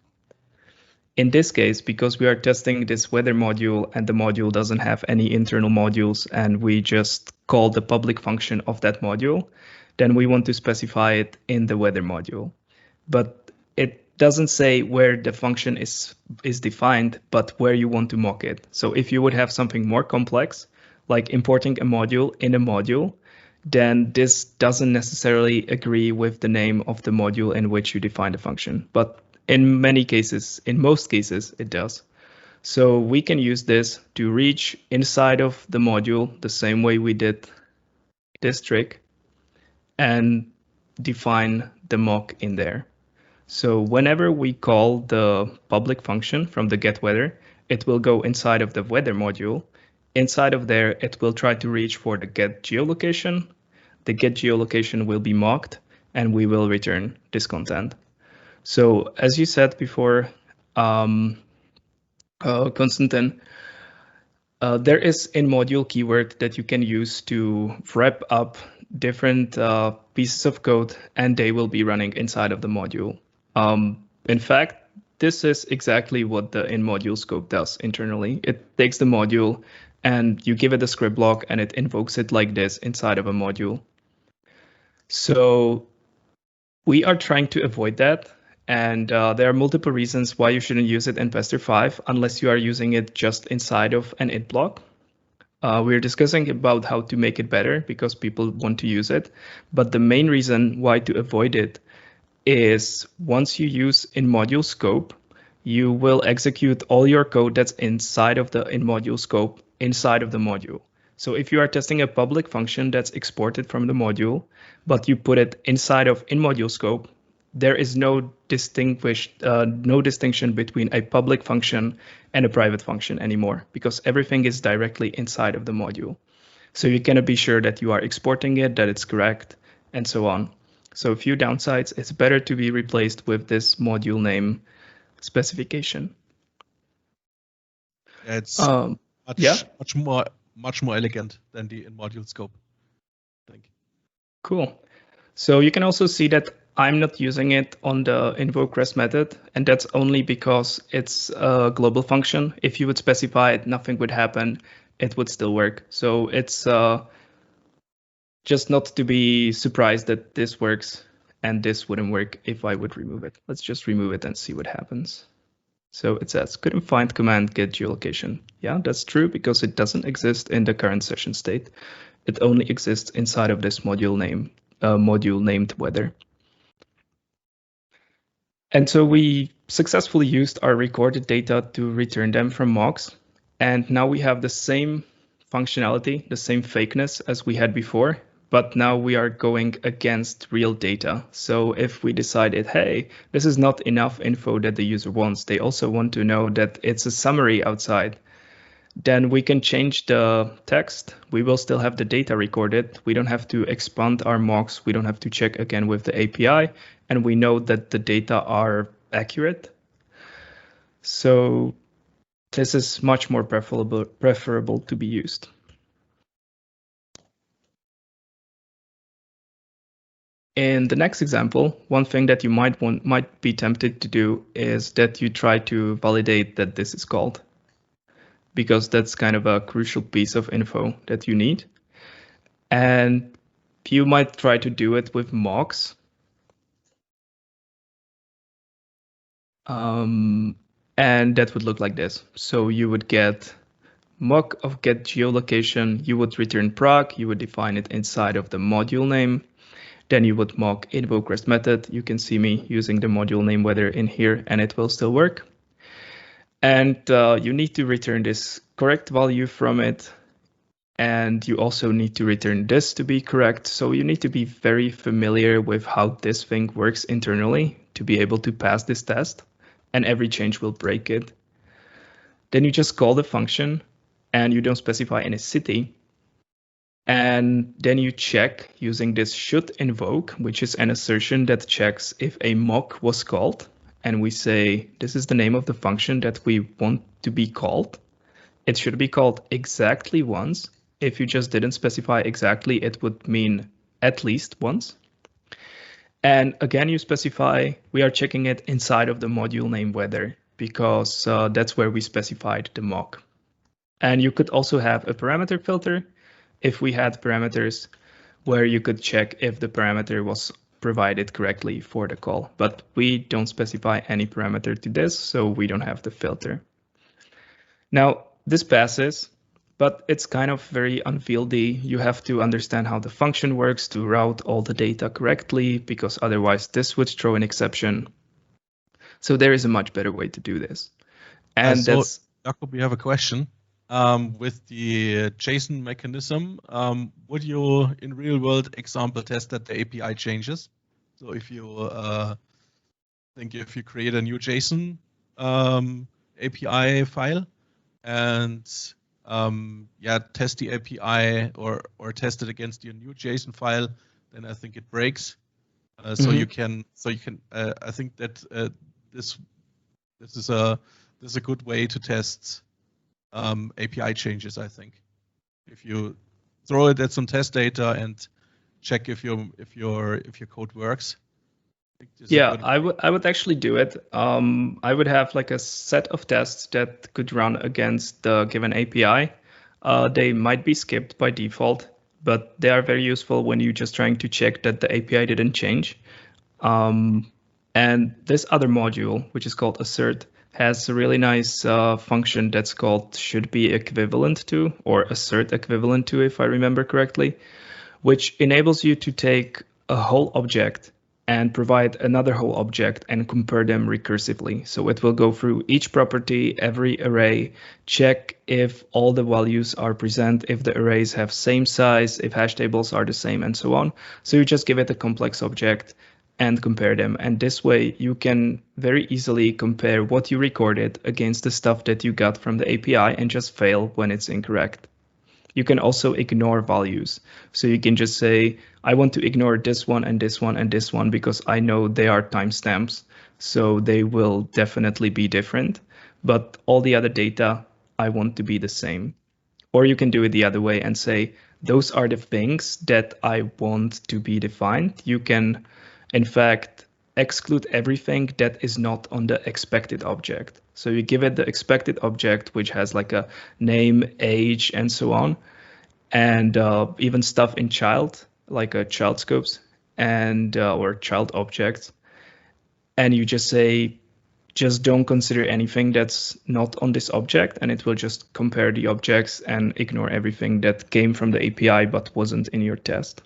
Speaker 2: In this case, because we are testing this weather module and the module doesn't have any internal modules and we just call the public function of that module, then we want to specify it in the weather module. But it doesn't say where the function is defined, but where you want to mock it. So if you would have something more complex, like importing a module in a module, then this doesn't necessarily agree with the name of the module in which you define the function. But in many cases, in most cases, it does. So we can use this to reach inside of the module the same way we did this trick and define the mock in there. So whenever we call the public function from the getWeather, it will go inside of the weather module. Inside of there, it will try to reach for the getGeolocation. The getGeolocation will be mocked, and we will return this content. So as you said before, Konstantin, there is in-module keyword that you can use to wrap up different pieces of code, and they will be running inside of the module. In fact, this is exactly what the in-module scope does internally. It takes the module and you give it a script block and it invokes it like this inside of a module. So we are trying to avoid that. And there are multiple reasons why you shouldn't use it in Pester 5 unless you are using it just inside of an int block. We're discussing about how to make it better because people want to use it. But the main reason why to avoid it is once you use in-module scope, you will execute all your code that's inside of the in-module scope inside of the module. So if you are testing a public function that's exported from the module, but you put it inside of in-module scope, there is no distinction between a public function and a private function anymore because everything is directly inside of the module. So you cannot be sure that you are exporting it, that it's correct, and so on. So a few downsides, it's better to be replaced with this module name specification.
Speaker 1: It's much more elegant than the in-module scope. Thank you.
Speaker 2: Cool. So you can also see that I'm not using it on the invoke REST method, and that's only because it's a global function. If you would specify it, nothing would happen. It would still work. So it's just not to be surprised that this works and this wouldn't work if I would remove it. Let's just remove it and see what happens. So it says couldn't find command get geolocation. Yeah, that's true because it doesn't exist in the current session state. It only exists inside of this module named weather. And so we successfully used our recorded data to return them from mocks. And now we have the same functionality, the same fakeness as we had before, but now we are going against real data. So if we decided, hey, this is not enough info that the user wants, they also want to know that it's a summary outside, then we can change the text. We will still have the data recorded. We don't have to expand our mocks. We don't have to check again with the API. And we know that the data are accurate. So this is much more preferable to be used. In the next example, one thing that you might be tempted to do is that you try to validate that this is called, because that's kind of a crucial piece of info that you need. And you might try to do it with mocks. And that would look like this. So you would get mock of get geolocation, you would return proc, you would define it inside of the module name. Then you would mock invoke REST method. You can see me using the module name weather in here, and it will still work. And you need to return this correct value from it. And you also need to return this to be correct. So you need to be very familiar with how this thing works internally to be able to pass this test. And every change will break it. Then you just call the function and you don't specify any city. And then you check using this should invoke, which is an assertion that checks if a mock was called. And we say, this is the name of the function that we want to be called. It should be called exactly once. If you just didn't specify exactly, it would mean at least once. And again, you specify, we are checking it inside of the module name weather because that's where we specified the mock. And you could also have a parameter filter if we had parameters where you could check if the parameter was provided correctly for the call. But we don't specify any parameter to this, so we don't have the filter. Now, this passes, but it's kind of very unwieldy. You have to understand how the function works to route all the data correctly, because otherwise this would throw an exception. So there is a much better way to do this. And
Speaker 1: so,
Speaker 2: that's
Speaker 1: Jakub, we have a question. With the JSON mechanism, would you in real world example test that the API changes? So if you if you create a new JSON API file and test the API or test it against your new JSON file, then I think it breaks. So you can I think that this is a good way to test API changes. I think if you throw it at some test data and check if your code works.
Speaker 2: Yeah, I would actually do it. I would have like a set of tests that could run against the given API. They might be skipped by default, but they are very useful when you're just trying to check that the API didn't change. And this other module, which is called assert, has a really nice function that's called should be equivalent to, or assert equivalent to, if I remember correctly, which enables you to take a whole object and provide another whole object and compare them recursively. So it will go through each property, every array, check if all the values are present, if the arrays have same size, if hash tables are the same, and so on. So you just give it a complex object and compare them. And this way you can very easily compare what you recorded against the stuff that you got from the API and just fail when it's incorrect. You can also ignore values. So you can just say, I want to ignore this one and this one and this one because I know they are timestamps. So they will definitely be different. But all the other data, I want to be the same. Or you can do it the other way and say, those are the things that I want to be defined. You can, in fact, exclude everything that is not on the expected object. So you give it the expected object, which has like a name, age, and so on, and even stuff in child, like a child scopes and or child objects. And you just say, just don't consider anything that's not on this object, and it will just compare the objects and ignore everything that came from the API but wasn't in your test.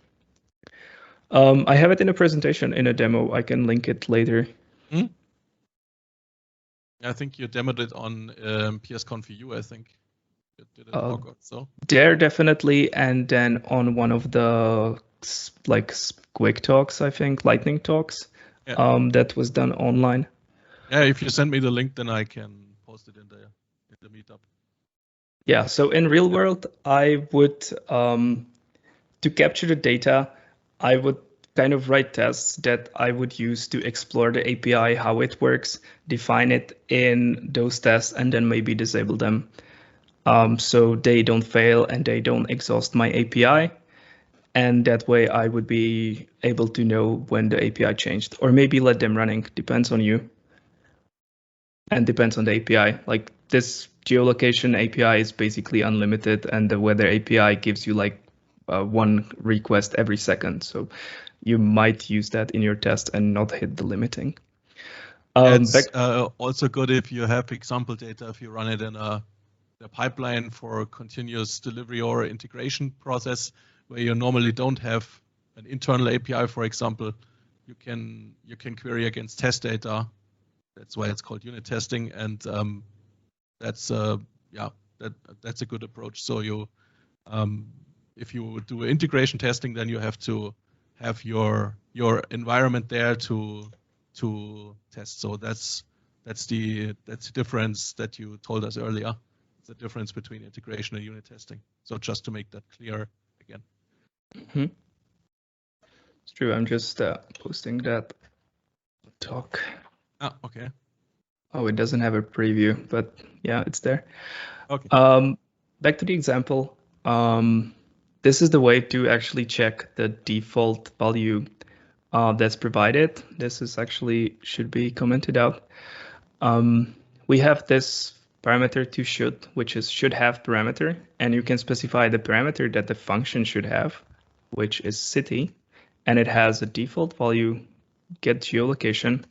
Speaker 2: I have it in a presentation, in a demo. I can link it later.
Speaker 1: I think you demoed it on PSConf.eu, I think. Did it work out, so?
Speaker 2: There definitely, and then on one of the like quick talks, I think, lightning talks, that was done online.
Speaker 1: Yeah, if you send me the link, then I can post it in the meetup.
Speaker 2: Yeah, so in real world, I would, to capture the data, I would kind of write tests that I would use to explore the API, how it works, define it in those tests, and then maybe disable them. So they don't fail and they don't exhaust my API. And that way I would be able to know when the API changed, or maybe let them running, depends on you. And depends on the API. Like this geolocation API is basically unlimited, and the weather API gives you like one request every second. So you might use that in your test and not hit the limiting.
Speaker 1: It's also good if you have example data, if you run it in a pipeline for continuous delivery or integration process where you normally don't have an internal API, for example, you can query against test data. That's why it's called unit testing, and that's a good approach. So you if you do integration testing, then you have to have your environment there to test. So that's the difference that you told us earlier. The difference between integration and unit testing. So just to make that clear again.
Speaker 2: Mm-hmm. It's true. I'm just posting that talk.
Speaker 1: Ah, okay.
Speaker 2: Oh, it doesn't have a preview, but yeah, it's there.
Speaker 1: Okay.
Speaker 2: Back to the example. This is the way to actually check the default value that's provided. This is actually should be commented out. We have this parameter to should, which is should have parameter, and you can specify the parameter that the function should have, which is city, and it has a default value get geolocation,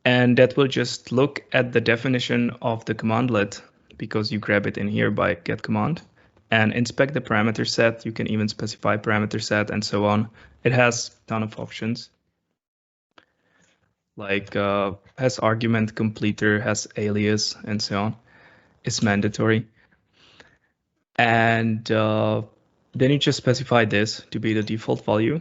Speaker 2: and that will just look at the definition of the commandlet because you grab it in here by get command and inspect the parameter set. You can even specify parameter set and so on. It has a ton of options. Like has argument completer, has alias, and so on. It's mandatory. And then you just specify this to be the default value.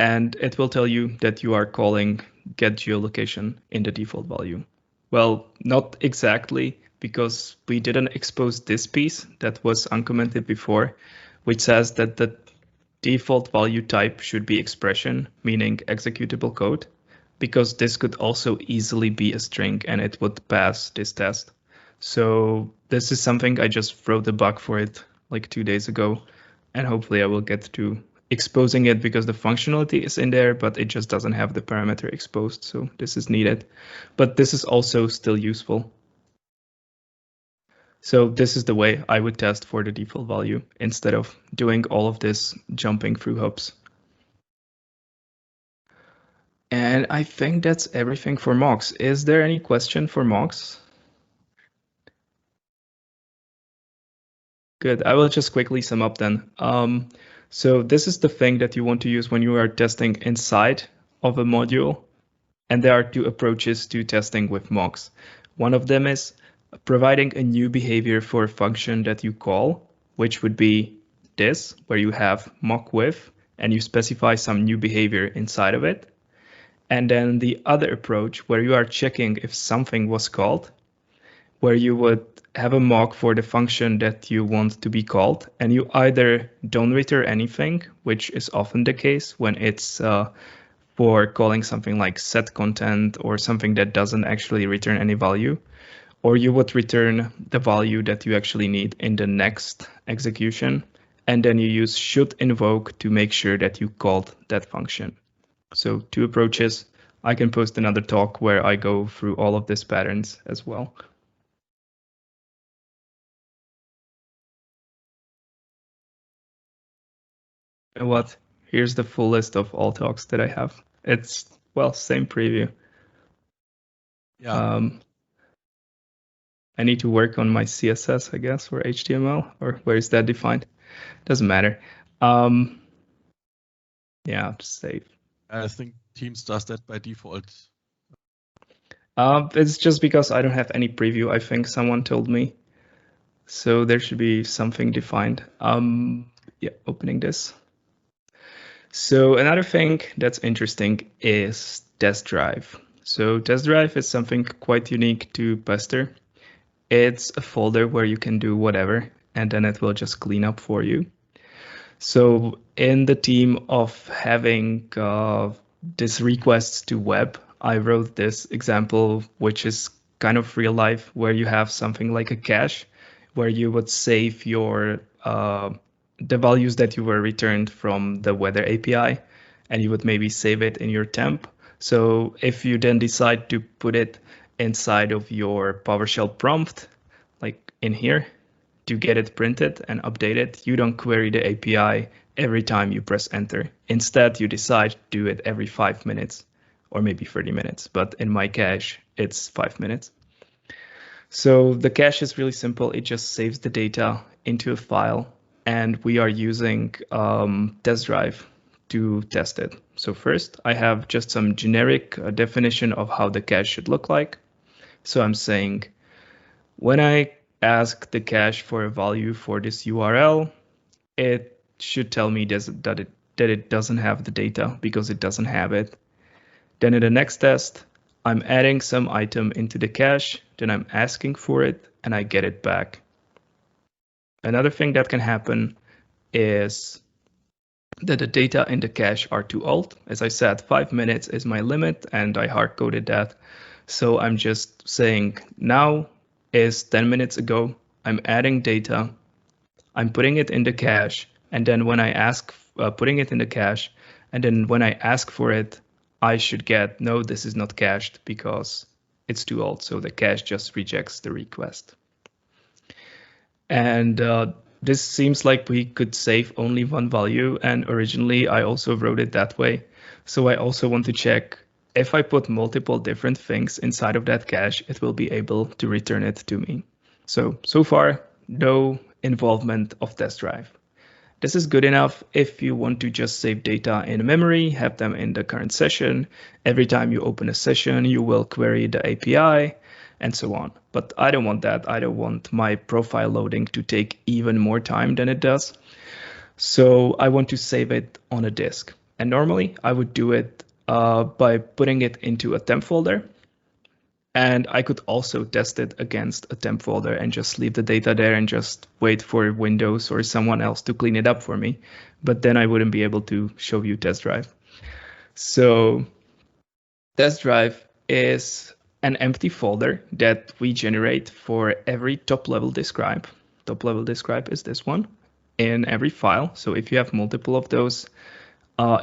Speaker 2: and it will tell you that you are calling get geolocation in the default value. Well, not exactly, because we didn't expose this piece that was uncommented before, which says that the default value type should be expression, meaning executable code, because this could also easily be a string and it would pass this test. So this is something I just wrote a bug for it like 2 days ago, and hopefully I will get to exposing it because the functionality is in there, but it just doesn't have the parameter exposed. So this is needed, but this is also still useful. So this is the way I would test for the default value instead of doing all of this jumping through hoops. And I think that's everything for mocks. Is there any question for mocks? Good. I will just quickly sum up then. So this is the thing that you want to use when you are testing inside of a module. And there are two approaches to testing with mocks. One of them is providing a new behavior for a function that you call, which would be this, where you have mock with, and you specify some new behavior inside of it. And then the other approach, where you are checking if something was called, where you would have a mock for the function that you want to be called, and you either don't return anything, which is often the case when it's for calling something like set content or something that doesn't actually return any value, or you would return the value that you actually need in the next execution, and then you use should invoke to make sure that you called that function. So two approaches. I can post another talk where I go through all of these patterns as well. And what? Here's the full list of all talks that I have. It's, well, same preview.
Speaker 1: Yeah.
Speaker 2: I need to work on my CSS, I guess, or HTML, or where is that defined? Doesn't matter. Yeah, just save.
Speaker 1: I think Teams does that by default.
Speaker 2: It's just because I don't have any preview, I think someone told me. So there should be something defined. Yeah, opening this. So another thing that's interesting is test drive. So test drive is something quite unique to Pester. It's a folder where you can do whatever, and then it will just clean up for you. So in the team of having this requests to web, I wrote this example, which is kind of real life, where you have something like a cache, where you would save your the values that you were returned from the weather API, and you would maybe save it in your temp. So if you then decide to put it inside of your PowerShell prompt, like in here, to get it printed and updated, you don't query the API every time you press enter. Instead, you decide to do it every 5 minutes or maybe 30 minutes. But in my cache, it's 5 minutes. So the cache is really simple. It just saves the data into a file, and we are using test drive to test it. So first, I have just some generic definition of how the cache should look like. So I'm saying when I ask the cache for a value for this URL, it should tell me that it doesn't have the data because it doesn't have it. Then in the next test, I'm adding some item into the cache, then I'm asking for it, and I get it back. Another thing that can happen is that the data in the cache are too old. As I said, 5 minutes is my limit, and I hard-coded that. So I'm just saying now is 10 minutes ago. I'm adding data. I'm putting it in the cache, and then when I ask, putting it in the cache, and then when I ask for it, I should get, no, this is not cached because it's too old. So the cache just rejects the request. And this seems like we could save only one value. And originally I also wrote it that way. So I also want to check if I put multiple different things inside of that cache, it will be able to return it to me. So far, no involvement of test drive. This is good enough if you want to just save data in memory, have them in the current session. Every time you open a session, you will query the API and so on. But I don't want that. I don't want my profile loading to take even more time than it does. So I want to save it on a disk. And normally I would do it by putting it into a temp folder. And I could also test it against a temp folder and just leave the data there and just wait for Windows or someone else to clean it up for me. But then I wouldn't be able to show you test drive. So test drive is an empty folder that we generate for every top level describe. Top level describe is this one in every file. So if you have multiple of those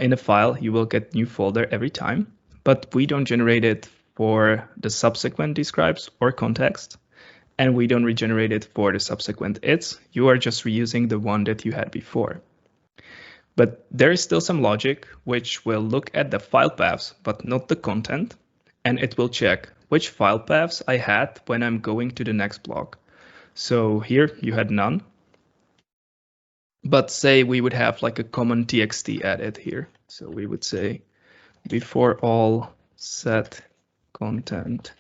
Speaker 2: in a file, you will get new folder every time, but we don't generate it for the subsequent describes or context, and we don't regenerate it for the subsequent its. You are just reusing the one that you had before. But there is still some logic which will look at the file paths, but not the content, and it will check which file paths I had when I'm going to the next block. So here you had none, but say we would have like a common txt added here. So we would say before all set content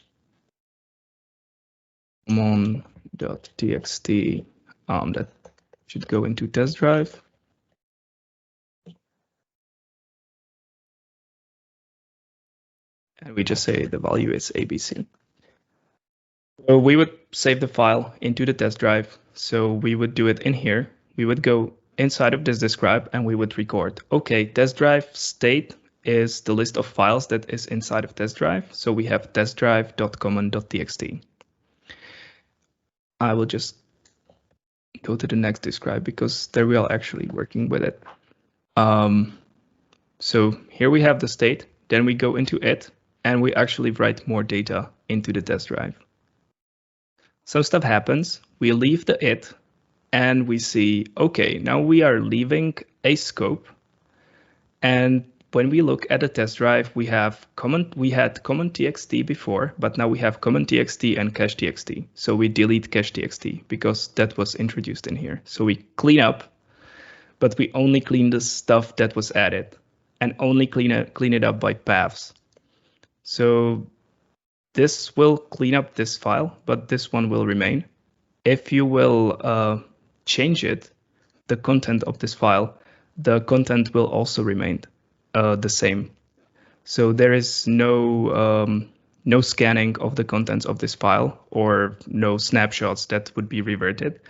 Speaker 2: common.txt that should go into test drive. And we just say the value is ABC. So we would save the file into the test drive. So we would do it in here. We would go inside of this describe and we would record, okay, test drive state is the list of files that is inside of test drive. So we have test drive.common.txt. I will just go to the next describe because there we are actually working with it. So here we have the state, then we go into it and we actually write more data into the test drive. Some stuff happens, we leave the it and we see, okay, now we are leaving a scope. And when we look at the test drive, we had common txt before, but now we have common txt and cache txt. So we delete cache txt because that was introduced in here. So we clean up, but we only clean the stuff that was added and only clean it up by paths. So this will clean up this file, but this one will remain. If you will change it, the content of this file, the content will also remain the same. So there is no scanning of the contents of this file or no snapshots that would be reverted.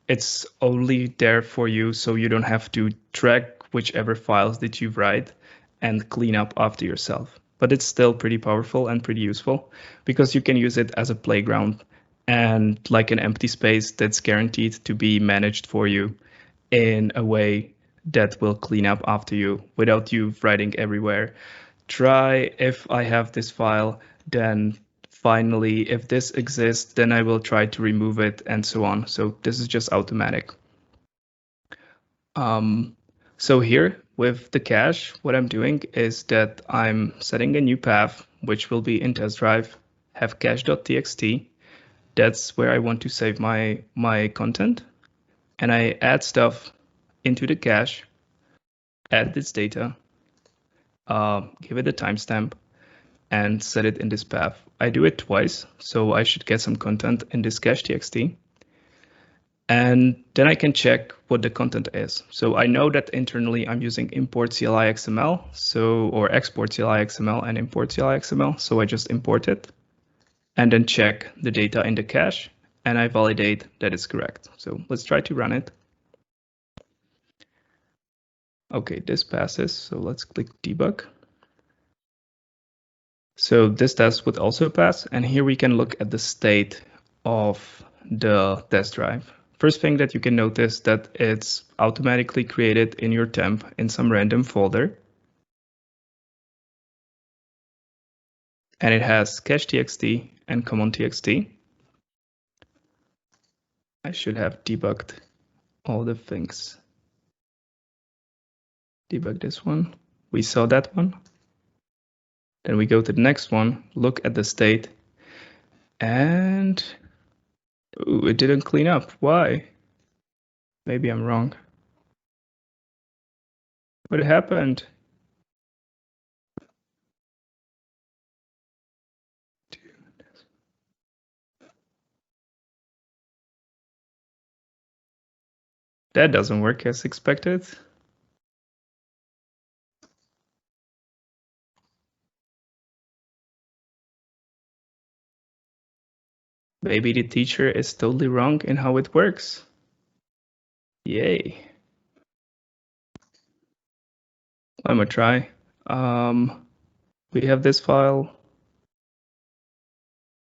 Speaker 2: It's only there for you so you don't have to track whichever files that you write and clean up after yourself. But it's still pretty powerful and pretty useful because you can use it as a playground and like an empty space that's guaranteed to be managed for you in a way that will clean up after you without you writing everywhere. Try if I have this file, then finally, if this exists, then I will try to remove it and so on. So this is just automatic. So here with the cache, what I'm doing is that I'm setting a new path, which will be in test drive, have cache.txt. That's where I want to save my content. And I add stuff into the cache, add this data, give it a timestamp, and set it in this path. I do it twice, so I should get some content in this cache.txt. And then I can check what the content is. So I know that internally I'm using import CLI XML, or export CLI XML and import CLI XML. So I just import it and then check the data in the cache and I validate that it's correct. So let's try to run it. Okay, this passes. So let's click debug. So this test would also pass. And here we can look at the state of the test drive. First thing that you can notice that it's automatically created in your temp in some random folder. And it has cache.txt and common.txt. I should have debugged all the things. Debug this one. We saw that one. Then we go to the next one, look at the state, and ooh, it didn't clean up. Why? Maybe I'm wrong. What happened? That doesn't work as expected. Maybe the teacher is totally wrong in how it works. Yay. I'm gonna try. We have this file.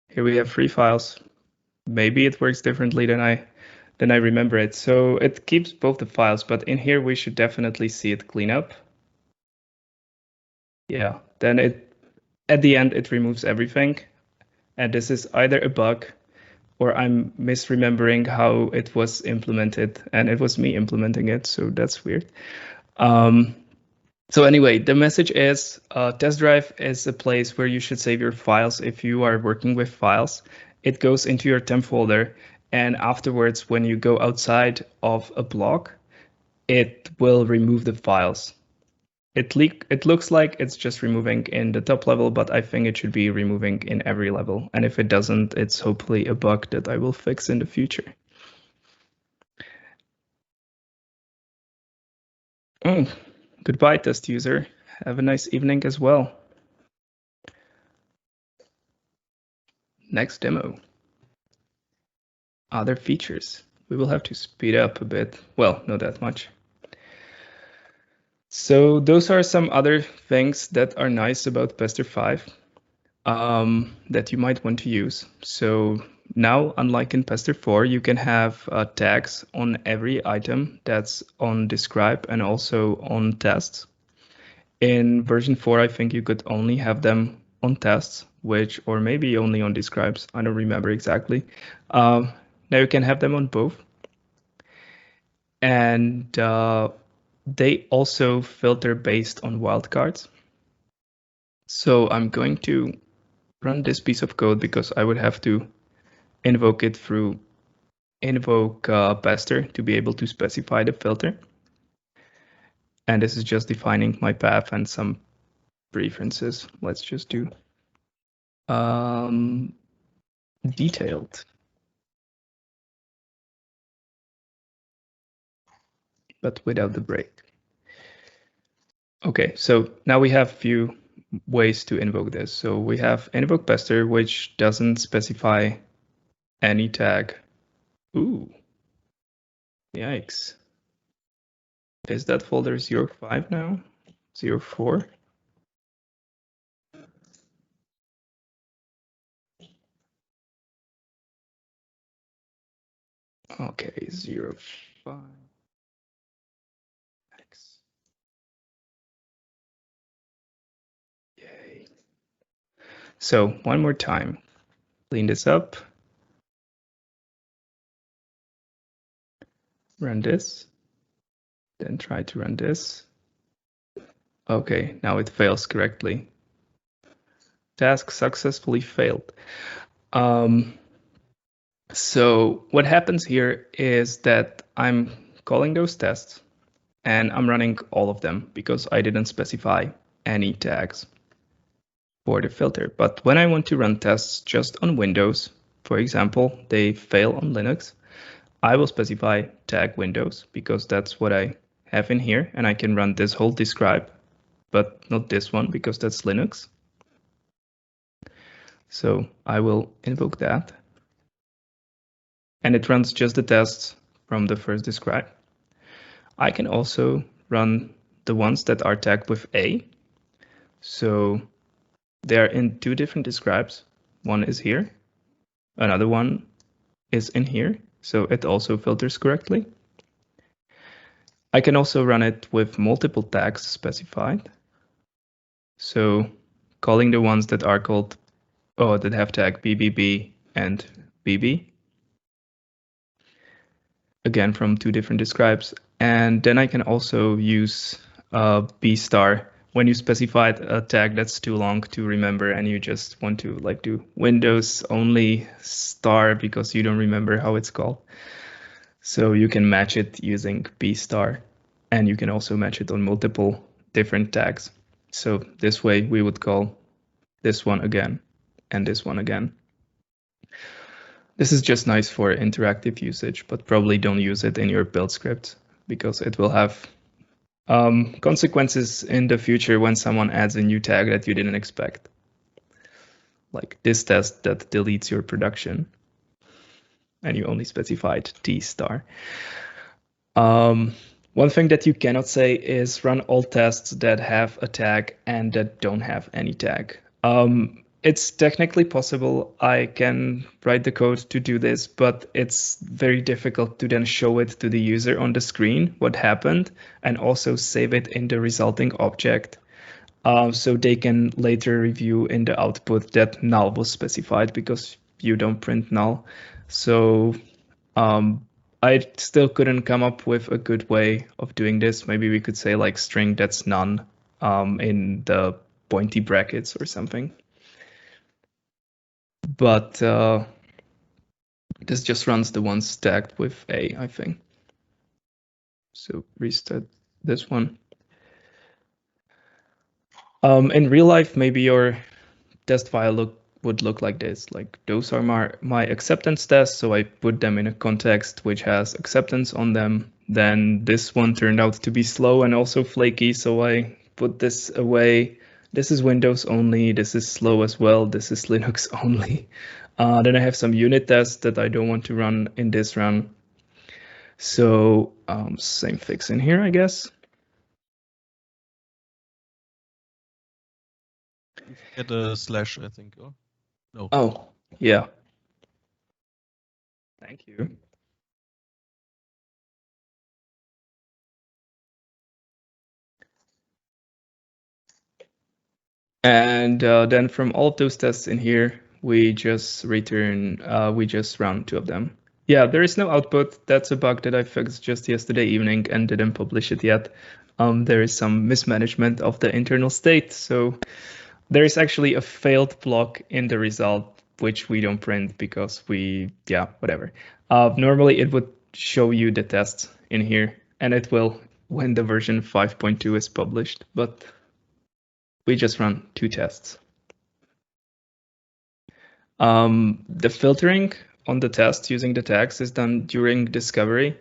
Speaker 2: Here we have 3 files. Maybe it works differently than I remember it. So it keeps both the files, but in here we should definitely see it clean up. Yeah, then at the end it removes everything. And this is either a bug or I'm misremembering how it was implemented, and it was me implementing it, so that's weird. So anyway, the message is test drive is a place where you should save your files if you are working with files. It goes into your temp folder, and afterwards, when you go outside of a block, it will remove the files. It looks like it's just removing in the top level, but I think it should be removing in every level. And if it doesn't, it's hopefully a bug that I will fix in the future. Goodbye, test user. Have a nice evening as well. Next demo. Other features. We will have to speed up a bit. Well, not that much. So those are some other things that are nice about Pester 5 that you might want to use. So now, unlike in Pester 4, you can have tags on every item that's on describe and also on tests. In version 4, I think you could only have them on tests, or maybe only on describes. I don't remember exactly. Now you can have them on both. And they also filter based on wildcards. So I'm going to run this piece of code because I would have to invoke it through invoke Pester to be able to specify the filter. And this is just defining my path and some preferences. Let's just do detailed. But without the break. Okay, so now we have a few ways to invoke this. So we have invoke Pester, which doesn't specify any tag. Ooh, yikes. Is that folder 05 now? 04? Okay, 05. X. Yay. So one more time, clean this up. Run this, then try to run this. Okay, now it fails correctly. Task successfully failed. So what happens here is that I'm calling those tests and I'm running all of them because I didn't specify any tags for the filter. But when I want to run tests just on Windows, for example, they fail on Linux, I will specify tag Windows because that's what I have in here, and I can run this whole describe, but not this one because that's Linux. So I will invoke that. And it runs just the tests from the first describe. I can also run the ones that are tagged with A. So they're in 2 different describes. One is here, another one is in here. So it also filters correctly. I can also run it with multiple tags specified. So calling the ones that are called, that have tag BBB and BB. Again, from 2 different describes. And then I can also use B star when you specified a tag that's too long to remember and you just want to do Windows only star because you don't remember how it's called. So you can match it using B star, and you can also match it on multiple different tags. So this way we would call this one again and this one again. This is just nice for interactive usage, but probably don't use it in your build script because it will have consequences in the future when someone adds a new tag that you didn't expect. Like this test that deletes your production. and you only specified t star. One thing that you cannot say is run all tests that have a tag and that don't have any tag. It's technically possible. I can write the code to do this, but it's very difficult to then show it to the user on the screen what happened and also save it in the resulting object. So they can later review in the output that null was specified because you don't print null. So I still couldn't come up with a good way of doing this. Maybe we could say like string that's none in the pointy brackets or something. But this just runs the ones stacked with A, I think. So restart this one. In real life, maybe your test file would look like this. Like those are my acceptance tests, so I put them in a context which has acceptance on them. Then this one turned out to be slow and also flaky, so I put this away. This is Windows only, this is slow as well, this is Linux only. Then I have some unit tests that I don't want to run in this run. So same fix in here, I guess.
Speaker 1: Get a slash, I think. Or no.
Speaker 2: Oh, yeah. Thank you. And then from all of those tests in here, we just return, we just run 2 of them. Yeah, there is no output. That's a bug that I fixed just yesterday evening and didn't publish it yet. There is some mismanagement of the internal state. So there is actually a failed block in the result, which we don't print because whatever. Normally it would show you the tests in here, and it will when the version 5.2 is published, but we just run 2 tests. The filtering on the test using the tags is done during discovery,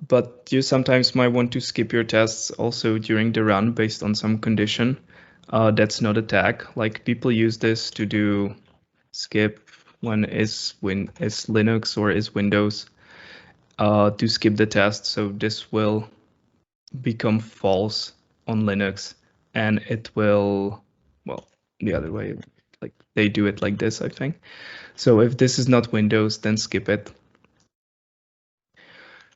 Speaker 2: but you sometimes might want to skip your tests also during the run based on some condition. That's not a tag. Like people use this to do skip when is Linux or is Windows to skip the test. So this will become false on Linux, and it will, well, the other way, like they do it like this, I think. So if this is not Windows, then skip it.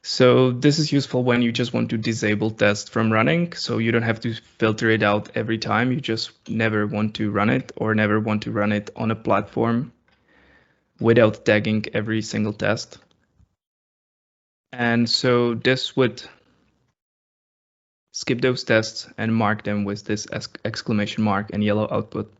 Speaker 2: So this is useful when you just want to disable tests from running. So you don't have to filter it out every time. You just never want to run it or never want to run it on a platform without tagging every single test. And so this would skip those tests and mark them with this exclamation mark and yellow output.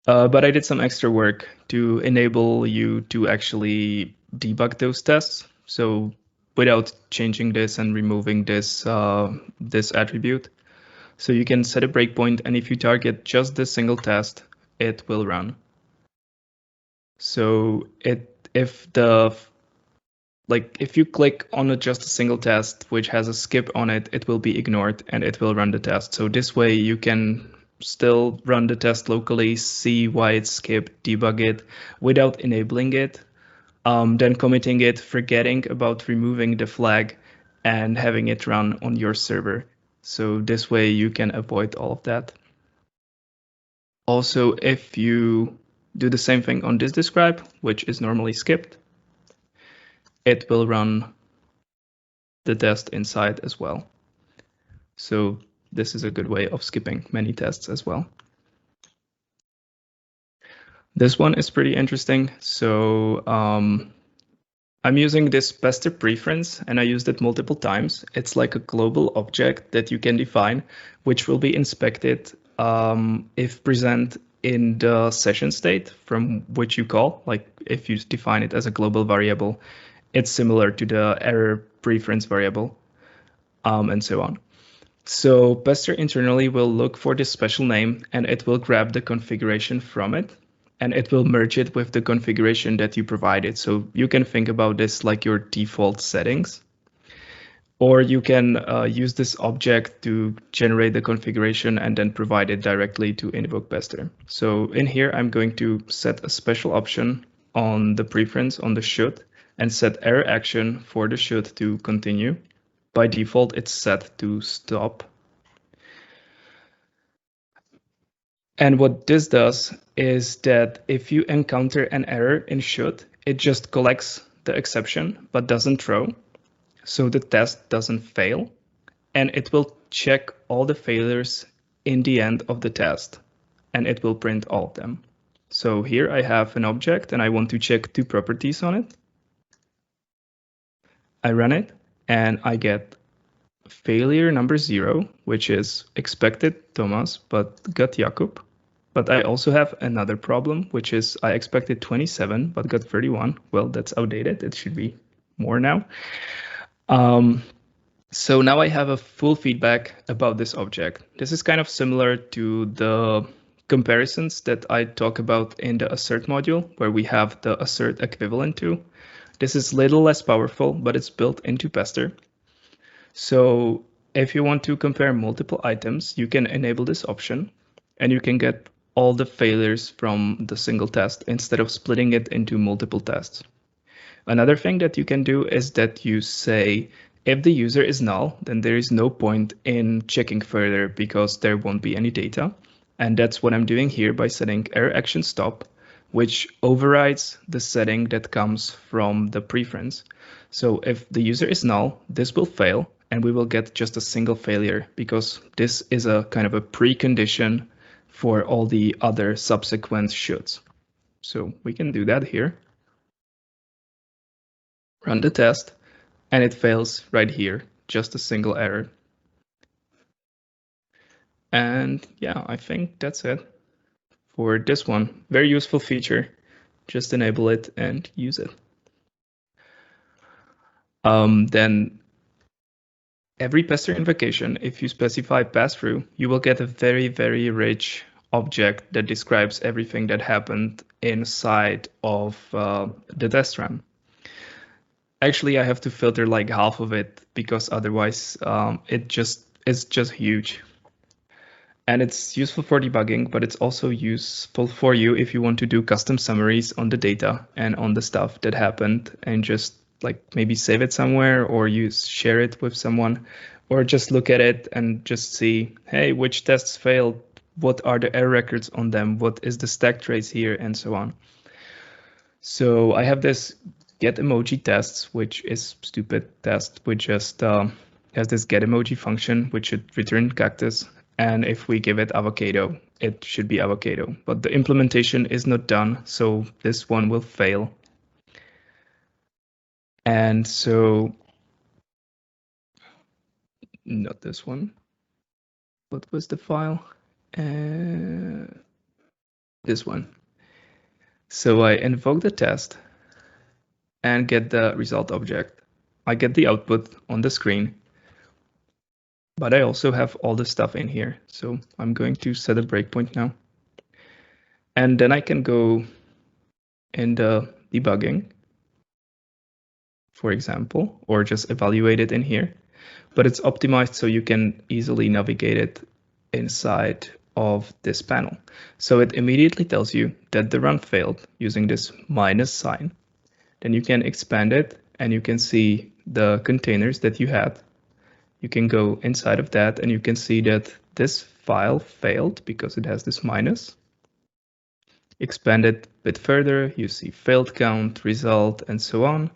Speaker 2: But I did some extra work to enable you to actually debug those tests. So without changing this and removing this this attribute. So you can set a breakpoint, and if you target just this single test, it will run. So if you click on just a single test which has a skip on it, it will be ignored and it will run the test. So this way you can still run the test locally, see why it's skipped, debug it without enabling it, then committing it, forgetting about removing the flag, and having it run on your server. So this way you can avoid all of that. Also, if you do the same thing on this describe, which is normally skipped, it will run the test inside as well. So this is a good way of skipping many tests as well. This one is pretty interesting. So I'm using this Pester preference, and I used it multiple times. It's like a global object that you can define, which will be inspected if present in the session state from which you call. Like if you define it as a global variable, it's similar to the error preference variable, and so on. So Pester internally will look for this special name, and it will grab the configuration from it, and it will merge it with the configuration that you provided. So you can think about this like your default settings, or you can use this object to generate the configuration and then provide it directly to invoke Pester. So in here, I'm going to set a special option on the preference on the should, and set error action for the should to continue. By default, it's set to stop. And what this does is that if you encounter an error in should, it just collects the exception but doesn't throw. So the test doesn't fail, and it will check all the failures in the end of the test, and it will print all of them. So here I have an object and I want to check two properties on it. I run it and I get failure number 0, which is expected Thomas, but got Jakub. But I also have another problem, which is I expected 27, but got 31. Well, that's outdated. It should be more now. So now I have a full feedback about this object. This is kind of similar to the comparisons that I talk about in the assert module, where we have the assert equivalent to. This is a little less powerful, but it's built into Pester. So if you want to compare multiple items, you can enable this option, and you can get all the failures from the single test instead of splitting it into multiple tests. Another thing that you can do is that you say, if the user is null, then there is no point in checking further because there won't be any data. And that's what I'm doing here by setting error action stop, which overrides the setting that comes from the preference. So if the user is null, this will fail and we will get just a single failure because this is a kind of a precondition for all the other subsequent shoulds. So we can do that here. Run the test. And it fails right here, just a single error. And yeah, I think that's it for this one. Very useful feature. Just enable it and use it. Then every Pester invocation, if you specify pass-through, you will get a very, very rich object that describes everything that happened inside of the test run. Actually, I have to filter like half of it because otherwise it's just huge. And it's useful for debugging, but it's also useful for you if you want to do custom summaries on the data and on the stuff that happened and just like maybe save it somewhere or share it with someone or just look at it and just see, hey, which tests failed? What are the error records on them? What is the stack trace here and so on. So I have this get emoji tests, which is stupid test, which just has this get emoji function, which should return cactus. And if we give it avocado, it should be avocado. But the implementation is not done, so this one will fail. And so, not this one. What was the file? This one. So I invoke the test and get the result object. I get the output on the screen, but I also have all the stuff in here. So I'm going to set a breakpoint now. And then I can go in the debugging, for example, or just evaluate it in here. But it's optimized so you can easily navigate it inside of this panel. So it immediately tells you that the run failed using this minus sign. Then you can expand it and you can see the containers that you had. You can go inside of that and you can see that this file failed because it has this minus. Expand it a bit further, you see failed count, result, and so on.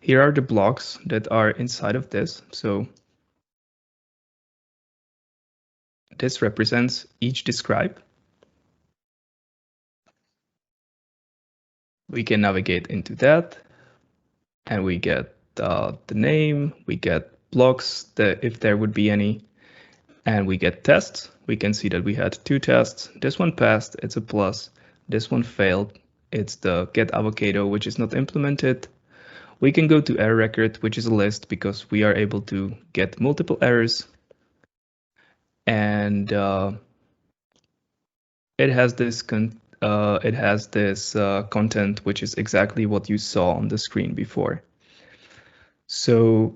Speaker 2: Here are the blocks that are inside of this. So this represents each describe. We can navigate into that and we get the name, we get blocks, if there would be any, and we get tests. We can see that we had 2 tests. This one passed, it's a plus. This one failed, it's the get avocado, which is not implemented. We can go to error record, which is a list because we are able to get multiple errors. And it has this content, which is exactly what you saw on the screen before. So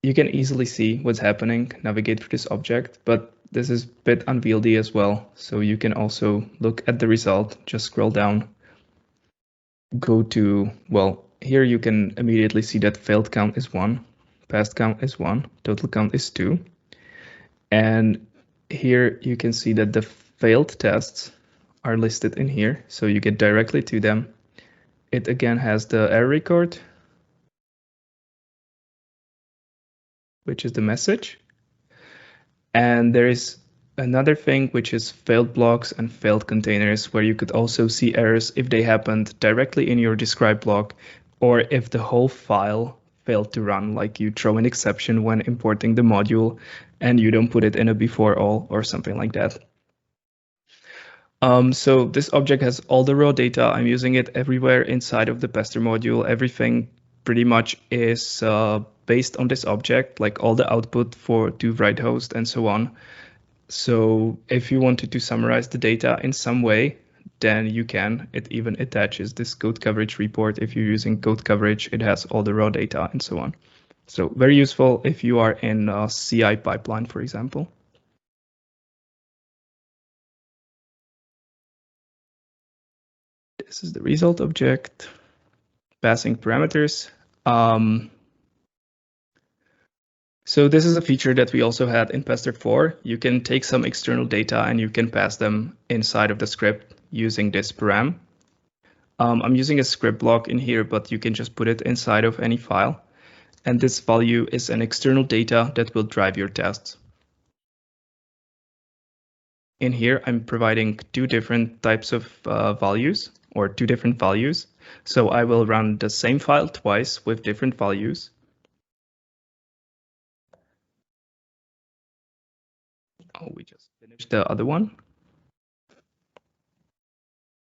Speaker 2: you can easily see what's happening, navigate through this object, but this is a bit unwieldy as well. So you can also look at the result, just scroll down, go to, well, here you can immediately see that failed count is 1, passed count is 1, total count is 2. And here you can see that the failed tests are listed in here, so you get directly to them. It again has the error record, which is the message. And there is another thing, which is failed blocks and failed containers, where you could also see errors if they happened directly in your describe block, or if the whole file failed to run, like you throw an exception when importing the module and you don't put it in a before all or something like that. So this object has all the raw data. I'm using it everywhere inside of the Pester module. Everything pretty much is based on this object, like all the output for to write host and so on. So if you wanted to summarize the data in some way, then you can. It even attaches this code coverage report. If you're using code coverage, it has all the raw data and so on. So very useful if you are in a CI pipeline, for example. This is the result object, passing parameters. So this is a feature that we also had in Pester 4. You can take some external data and you can pass them inside of the script using this param. I'm using a script block in here, but you can just put it inside of any file. And this value is an external data that will drive your tests. In here, I'm providing two different types of values, or two different values. So I will run the same file twice with different values. Oh, we just finished the other one.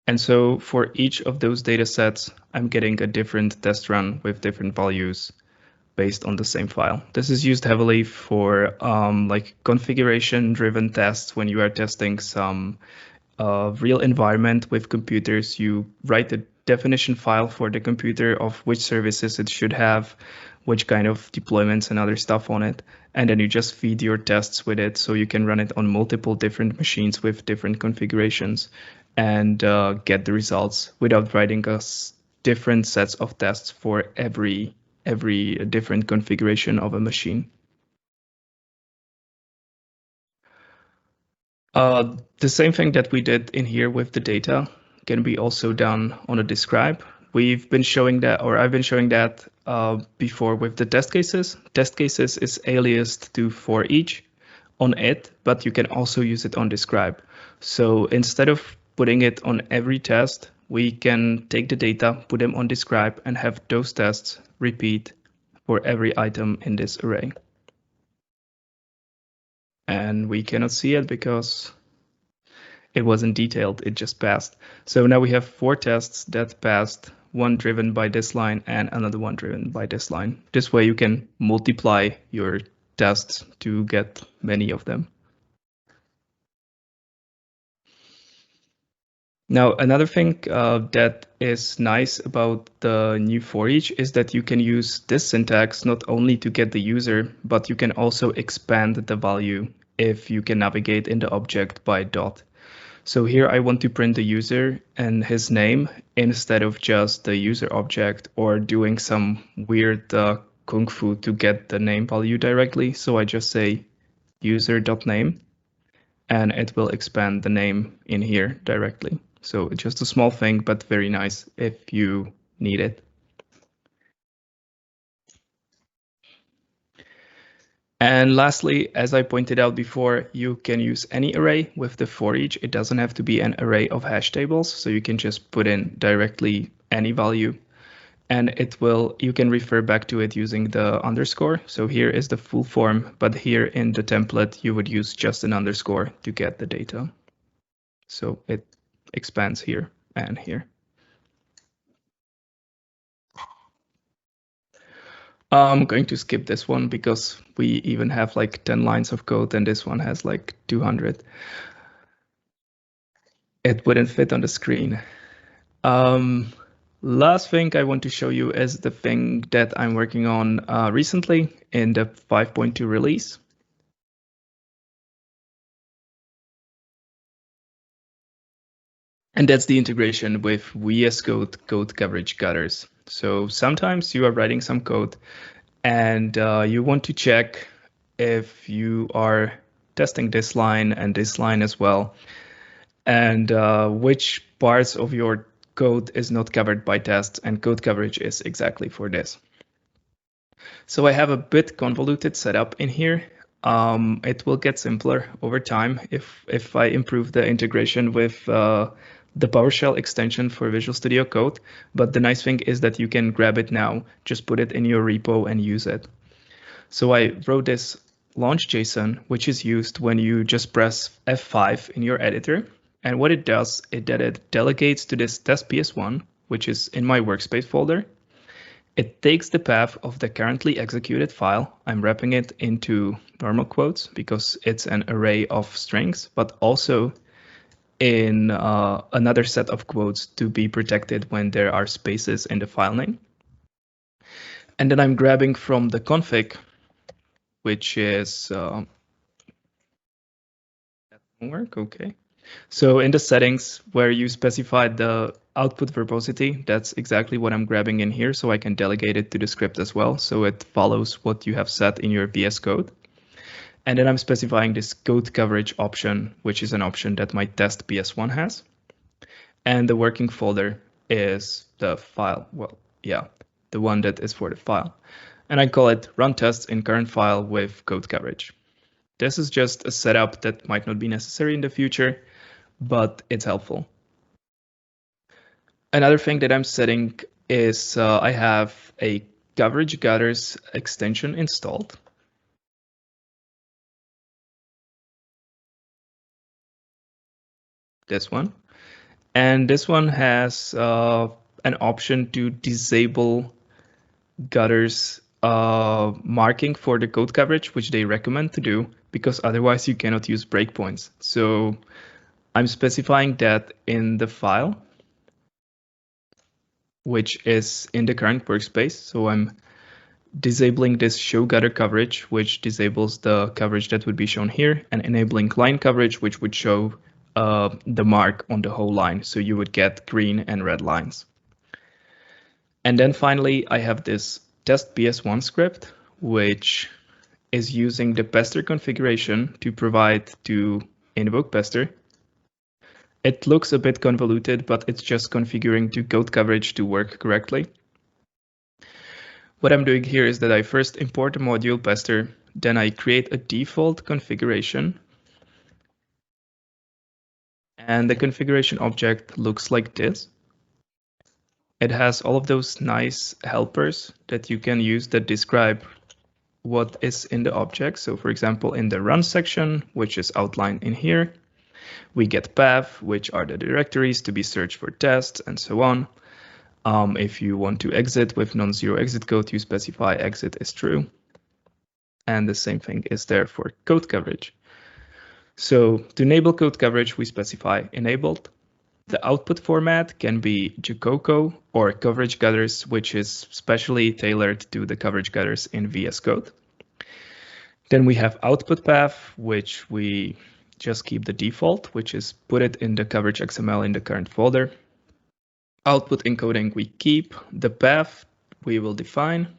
Speaker 2: And so for each of those data sets, I'm getting a different test run with different values based on the same file. This is used heavily for like configuration-driven tests. When you are testing some real environment with computers, you write the definition file for the computer of which services it should have, which kind of deployments and other stuff on it. And then you just feed your tests with it, so you can run it on multiple different machines with different configurations and get the results without writing different sets of tests for every different configuration of a machine. The same thing that we did in here with the data can be also done on a describe. We've been showing that, or I've been showing that before with the test cases. Test cases is aliased to for each on it, but you can also use it on describe. So instead of putting it on every test, we can take the data, put them on describe, and have those tests repeat for every item in this array. And we cannot see it because it wasn't detailed, it just passed. So now we have 4 tests that passed, one driven by this line and another one driven by this line. This way you can multiply your tests to get many of them. Now, another thing that is nice about the new for each is that you can use this syntax not only to get the user, but you can also expand the value if you can navigate in the object by dot. So here I want to print the user and his name instead of just the user object or doing some weird kung fu to get the name value directly. So I just say user.name and it will expand the name in here directly. So it's just a small thing, but very nice if you need it. And lastly, as I pointed out before, you can use any array with the for each. It doesn't have to be an array of hash tables, so you can just put in directly any value. And it will, you can refer back to it using the underscore. So here is the full form, but here in the template, you would use just an underscore to get the data. So it expands here and here. I'm going to skip this one because we even have like 10 lines of code and this one has like 200. It wouldn't fit on the screen. Last thing I want to show you is the thing that I'm working on recently in the 5.2 release. And that's the integration with VSCode code coverage gutters. So sometimes you are writing some code and you want to check if you are testing this line and this line as well, and which parts of your code is not covered by tests, and code coverage is exactly for this. So I have a bit convoluted setup in here. It will get simpler over time if I improve the integration with the PowerShell extension for Visual Studio Code. But the nice thing is that you can grab it now, just put it in your repo and use it. So I wrote this launch JSON, which is used when you just press F5 in your editor. And what it does is that it delegates to this test PS1, which is in my workspace folder. It takes the path of the currently executed file. I'm wrapping it into normal quotes because it's an array of strings, but also in another set of quotes to be protected when there are spaces in the file name. And then I'm grabbing from the config, which is that won't work. Okay. So in the settings where you specified the output verbosity, that's exactly what I'm grabbing in here, so I can delegate it to the script as well. So it follows what you have set in your VSCode. And then I'm specifying this code coverage option, which is an option that my test PS1 has. And the working folder is the file. Well, yeah, the one that is for the file. And I call it run tests in current file with code coverage. This is just a setup that might not be necessary in the future, but it's helpful. Another thing that I'm setting is I have a coverage gutters extension installed. This one. And this one has an option to disable gutters marking for the code coverage, which they recommend to do, because otherwise you cannot use breakpoints. So I'm specifying that in the file, which is in the current workspace. So I'm disabling this show gutter coverage, which disables the coverage that would be shown here, and enabling line coverage, which would show the mark on the whole line. So you would get green and red lines. And then finally, I have this test PS1 script, which is using the Pester configuration to provide to invoke Pester. It looks a bit convoluted, but it's just configuring to code coverage to work correctly. What I'm doing here is that I first import the module Pester, then I create a default configuration. And the configuration object looks like this. It has all of those nice helpers that you can use that describe what is in the object. So for example, in the run section, which is outlined in here, we get path, which are the directories to be searched for tests and so on. If you want to exit with non-zero exit code, you specify exit is true. And the same thing is there for code coverage. So to enable code coverage, we specify enabled. The output format can be Jacoco or coverage gutters, which is specially tailored to the coverage gutters in VS Code. Then we have output path, which we just keep the default, which is put it in the coverage XML in the current folder. Output encoding we keep. The path we will define.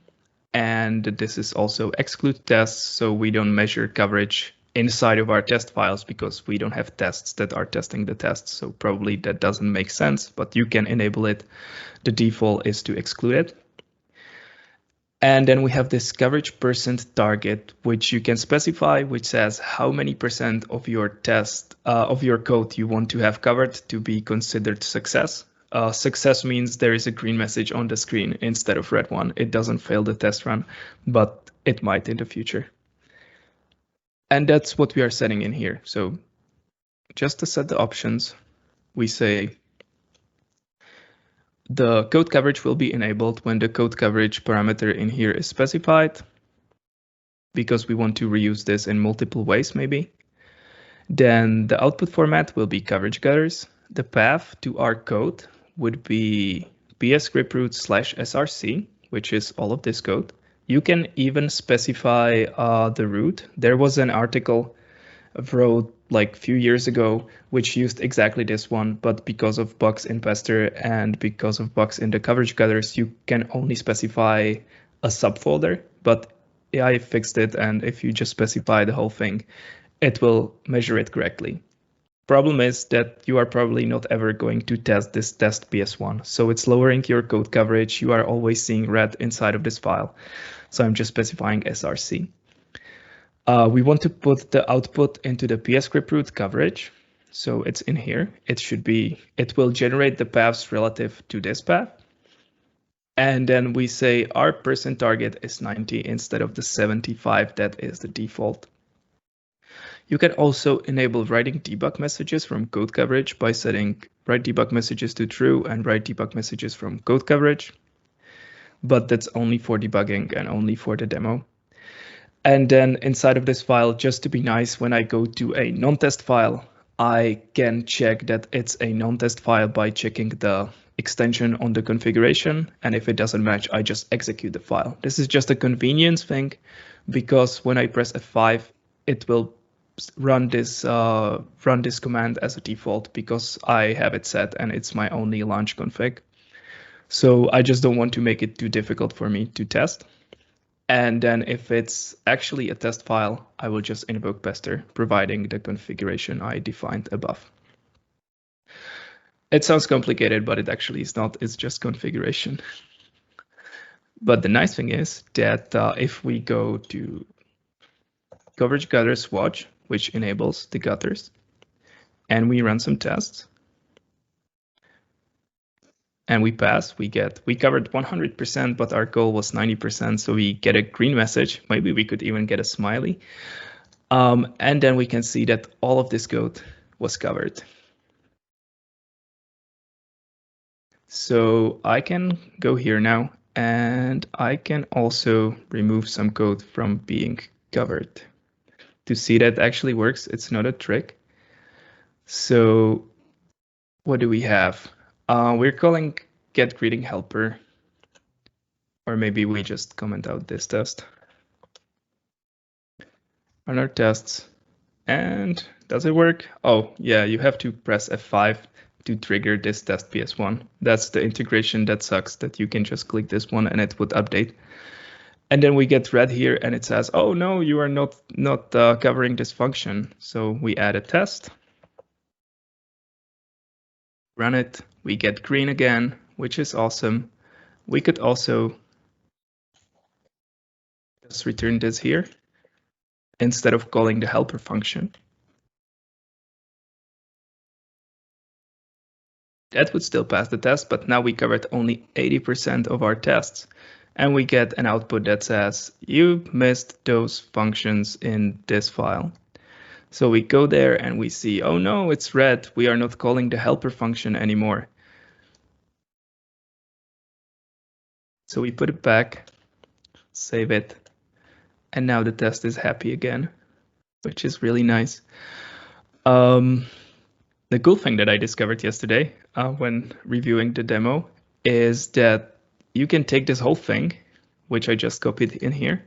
Speaker 2: And this is also exclude tests, so we don't measure coverage inside of our test files because we don't have tests that are testing the tests. So probably that doesn't make sense, but you can enable it. The default is to exclude it. And then we have this coverage % target, which you can specify, which says how many % of your test of your code you want to have covered to be considered success. Success means there is a green message on the screen instead of red one. It doesn't fail the test run, but it might in the future. And that's what we are setting in here. So just to set the options, we say the code coverage will be enabled when the code coverage parameter in here is specified, because we want to reuse this in multiple ways maybe. Then the output format will be coverage gutters. The path to our code would be ps_scriptroot/src, which is all of this code. You can even specify the root. There was an article wrote like few years ago, which used exactly this one, but because of bugs in Pester and because of bugs in the coverage gutters, you can only specify a subfolder. But I fixed it, and if you just specify the whole thing, it will measure it correctly. Problem is that you are probably not ever going to test this test PS1, so it's lowering your code coverage. You are always seeing red inside of this file, so I'm just specifying src. We want to put the output into the pscript root coverage, so it's in here. It will generate the paths relative to this path, and then we say our percent target is 90 instead of the 75 that is the default. You can also enable writing debug messages from code coverage by setting write debug messages to true and write debug messages from code coverage. But that's only for debugging and only for the demo. And then inside of this file, just to be nice, when I go to a non-test file, I can check that it's a non-test file by checking the extension on the configuration. And if it doesn't match, I just execute the file. This is just a convenience thing, because when I press F5, it will run this command as a default because I have it set and it's my only launch config. So I just don't want to make it too difficult for me to test. And then if it's actually a test file, I will just invoke Pester, providing the configuration I defined above. It sounds complicated, but it actually is not. It's just configuration. But the nice thing is that if we go to coverage gutters watch, which enables the gutters, and we run some tests, and we pass, we covered 100%, but our goal was 90%, so we get a green message. Maybe we could even get a smiley. And then we can see that all of this code was covered. So I can go here now, and I can also remove some code from being covered. To see that actually works, it's not a trick. So what do we have? We're calling get greeting helper, or maybe we just comment out this test. Run our tests, and does it work? Oh yeah, you have to press F5 to trigger this test PS1. That's the integration that sucks, that you can just click this one and it would update. And then we get red here and it says, oh no, you are not covering this function. So we add a test, run it, we get green again, which is awesome. We could also just return this here instead of calling the helper function. That would still pass the test, but now we covered only 80% of our tests. And we get an output that says, you missed those functions in this file. So we go there and we see, oh no, it's red. We are not calling the helper function anymore. So we put it back, save it, and now the test is happy again, which is really nice. The cool thing that I discovered yesterday when reviewing the demo is that you can take this whole thing, which I just copied in here,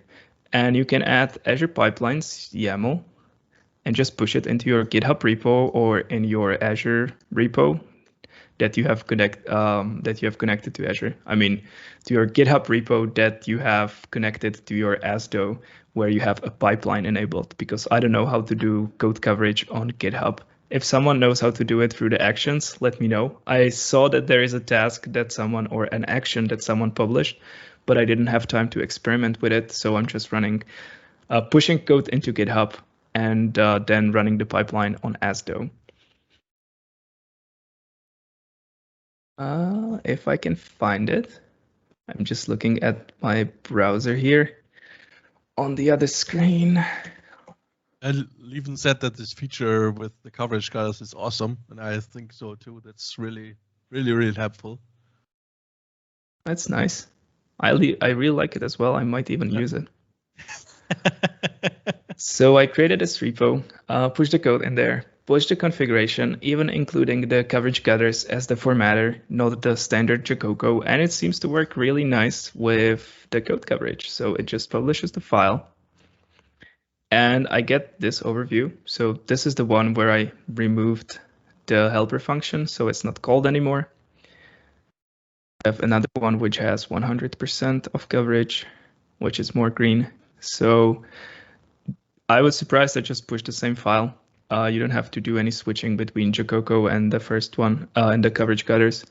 Speaker 2: and you can add Azure Pipelines YAML and just push it into your GitHub repo or in your Azure repo that you have connected to Azure. I mean, to your GitHub repo that you have connected to your ASDO, where you have a pipeline enabled, because I don't know how to do code coverage on GitHub. If someone knows how to do it through the actions, let me know. I saw that there is a task that someone, or an action that someone published, but I didn't have time to experiment with it. So I'm just running, pushing code into GitHub and then running the pipeline on ASDO. If I can find it, I'm just looking at my browser here on the other screen.
Speaker 1: And Lieven said that this feature with the coverage guys is awesome, and I think so too. That's really, really, really helpful.
Speaker 2: That's nice. I really like it as well. I might even use it. So I created this repo, pushed the code in there, pushed the configuration, even including the coverage gutters as the formatter, not the standard Jacoco, and it seems to work really nice with the code coverage. So it just publishes the file. And I get this overview. So this is the one where I removed the helper function, so it's not called anymore. I have another one which has 100% of coverage, which is more green. So I was surprised I just pushed the same file. You don't have to do any switching between Jacoco and the first one and the coverage cutters.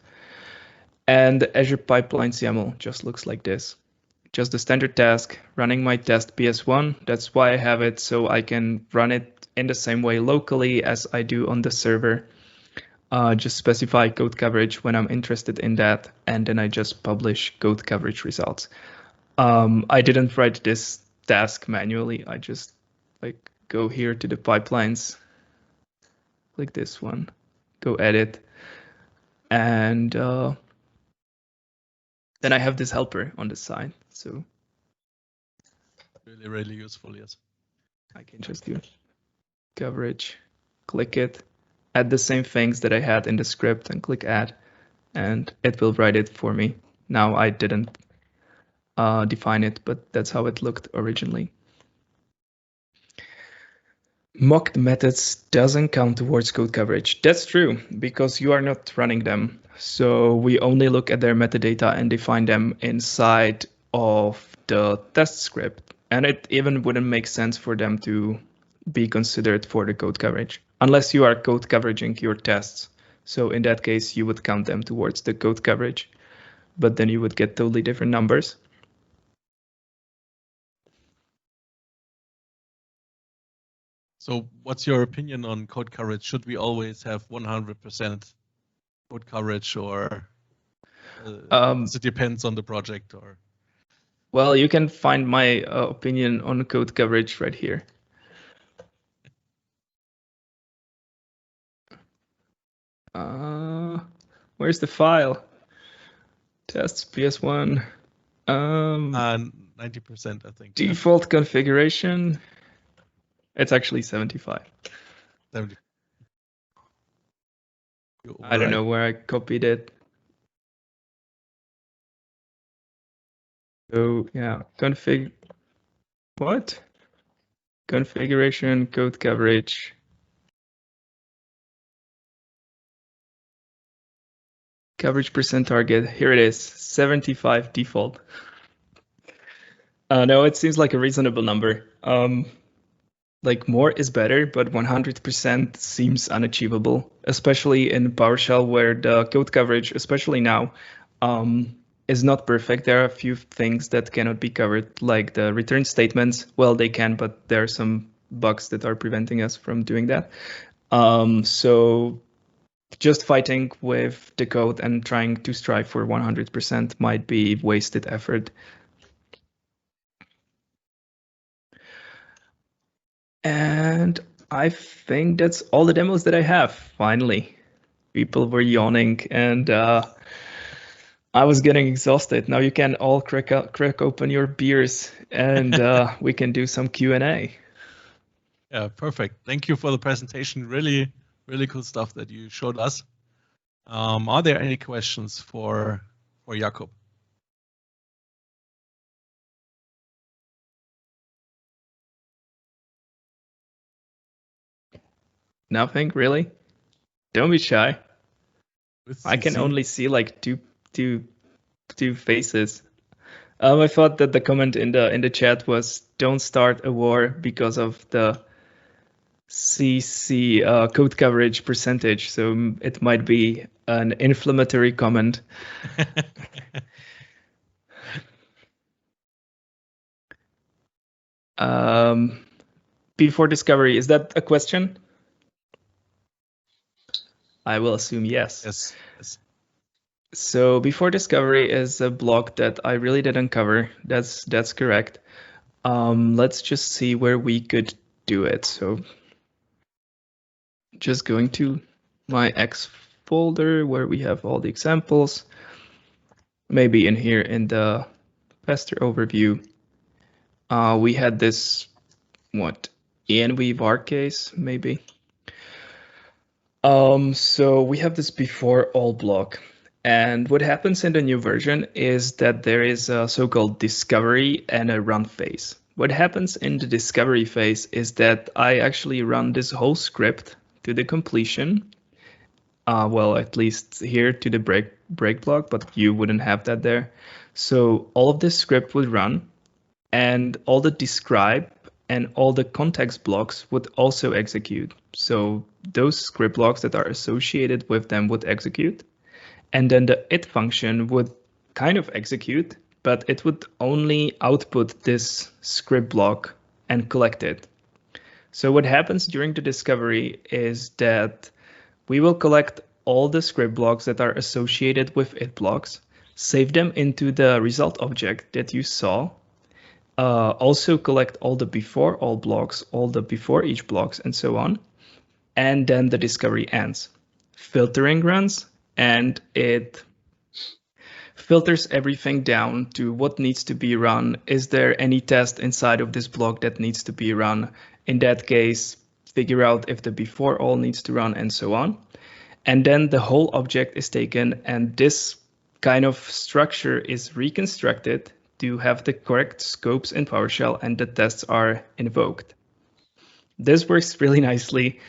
Speaker 2: And the Azure Pipelines YAML just looks like this. Just the standard task, running my test PS1. That's why I have it, so I can run it in the same way locally as I do on the server. Just specify code coverage when I'm interested in that, and then I just publish code coverage results. I didn't write this task manually. I just go here to the pipelines, click this one, go edit, and then I have this helper on the side. So
Speaker 1: really, really useful, yes.
Speaker 2: I can just do coverage, click it, add the same things that I had in the script and click add, and it will write it for me. Now I didn't define it, but that's how it looked originally. Mocked methods doesn't count towards code coverage. That's true, because you are not running them. So we only look at their metadata and define them inside of the test script. And it even wouldn't make sense for them to be considered for the code coverage, unless you are code coveraging your tests. So in that case, you would count them towards the code coverage, but then you would get totally different numbers.
Speaker 1: So what's your opinion on code coverage? Should we always have 100% code coverage, or it depends on the project? Or
Speaker 2: well, you can find my opinion on code coverage right here. Where's the file? Tests PS1.
Speaker 1: 90%, I think.
Speaker 2: Default configuration. It's actually 75.
Speaker 1: 70.
Speaker 2: I don't know where I copied it. So yeah, what? Configuration, code coverage. Coverage percent target. Here it is, 75 default. No, it seems like a reasonable number. Like more is better, but 100% seems unachievable, especially in PowerShell where the code coverage, especially now, is not perfect. There are a few things that cannot be covered, like the return statements. Well, they can, but there are some bugs that are preventing us from doing that. So just fighting with the code and trying to strive for 100% might be wasted effort. And I think that's all the demos that I have, finally. People were yawning and I was getting exhausted. Now you can all crack open your beers and we can do some Q&A.
Speaker 1: Yeah, perfect. Thank you for the presentation. Really, really cool stuff that you showed us. Are there any questions for Jakub?
Speaker 2: Nothing, really? Don't be shy. I can only see like two faces. I thought that the comment in the chat was "Don't start a war because of the CC code coverage percentage." So it might be an inflammatory comment. Before discovery, is that a question? I will assume yes.
Speaker 1: Yes.
Speaker 2: So before discovery is a block that I really didn't cover. That's correct. Let's just see where we could do it. So just going to my X folder where we have all the examples. Maybe in here in the Pester overview, we had this env var case maybe. So we have this before all block. And what happens in the new version is that there is a so-called discovery and a run phase. what happens in the discovery phase is that I actually run this whole script to the completion. Well, at least here to the break block, but you wouldn't have that there. So all of this script would run, and all the describe and all the context blocks would also execute. So those script blocks that are associated with them would execute. And then the it function would kind of execute, but it would only output this script block and collect it. So what happens during the discovery is that we will collect all the script blocks that are associated with it blocks, save them into the result object that you saw, also collect all the before all blocks, all the before each blocks, and so on. And then the discovery ends. Filtering runs, and it filters everything down to what needs to be run. Is there any test inside of this block that needs to be run? In that case, figure out if the before all needs to run, and so on. And then the whole object is taken, and this kind of structure is reconstructed to have the correct scopes in PowerShell, and the tests are invoked. This works really nicely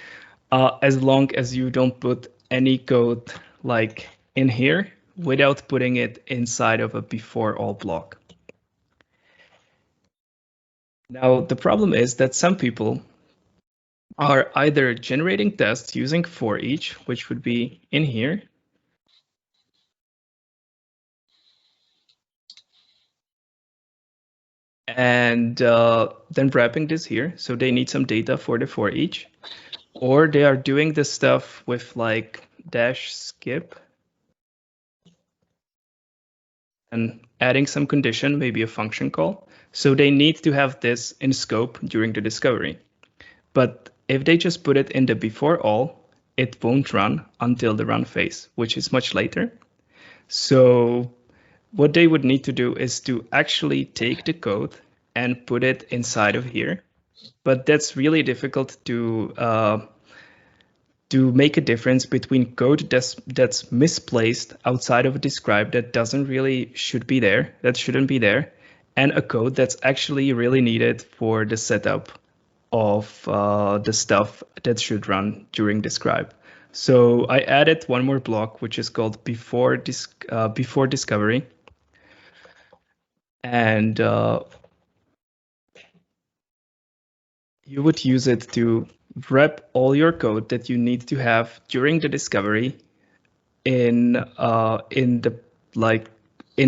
Speaker 2: as long as you don't put any code like in here without putting it inside of a before all block. Now, the problem is that some people are either generating tests using for each, which would be in here, and then wrapping this here. So they need some data for the for each, or they are doing this stuff with like -skip and adding some condition, maybe a function call. So they need to have this in scope during the discovery. But if they just put it in the before all, it won't run until the run phase, which is much later. So what they would need to do is to actually take the code and put it inside of here. But that's really difficult to make a difference between code that's misplaced outside of a describe that shouldn't be there, and a code that's actually really needed for the setup of the stuff that should run during describe. So I added one more block, which is called before discovery. And you would use it to wrap all your code that you need to have during the discovery in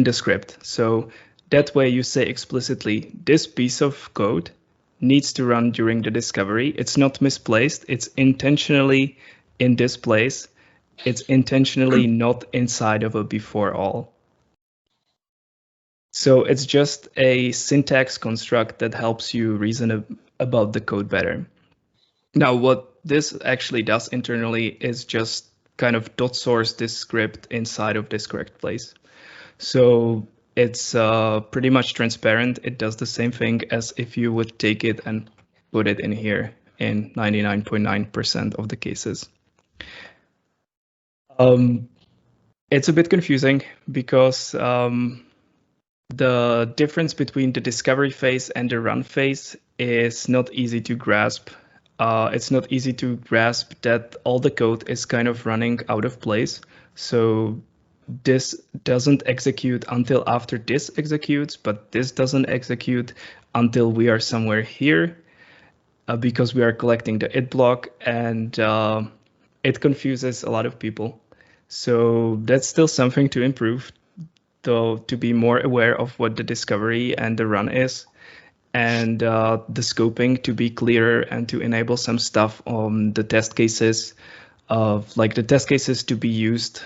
Speaker 2: the script. So that way you say explicitly, this piece of code needs to run during the discovery. It's not misplaced. It's intentionally in this place. It's intentionally not inside of a before all. So it's just a syntax construct that helps you reason about the code better. Now, what this actually does internally is just kind of dot source this script inside of this correct place. So it's pretty much transparent. It does the same thing as if you would take it and put it in here in 99.9% of the cases. It's a bit confusing because the difference between the discovery phase and the run phase is not easy to grasp. It's not easy to grasp that all the code is kind of running out of place. So this doesn't execute until after this executes, but this doesn't execute until we are somewhere here because we are collecting the it block, and it confuses a lot of people. So that's still something to improve, though, to be more aware of what the discovery and the run is, and the scoping to be clearer, and to enable some stuff on the test cases, the test cases to be used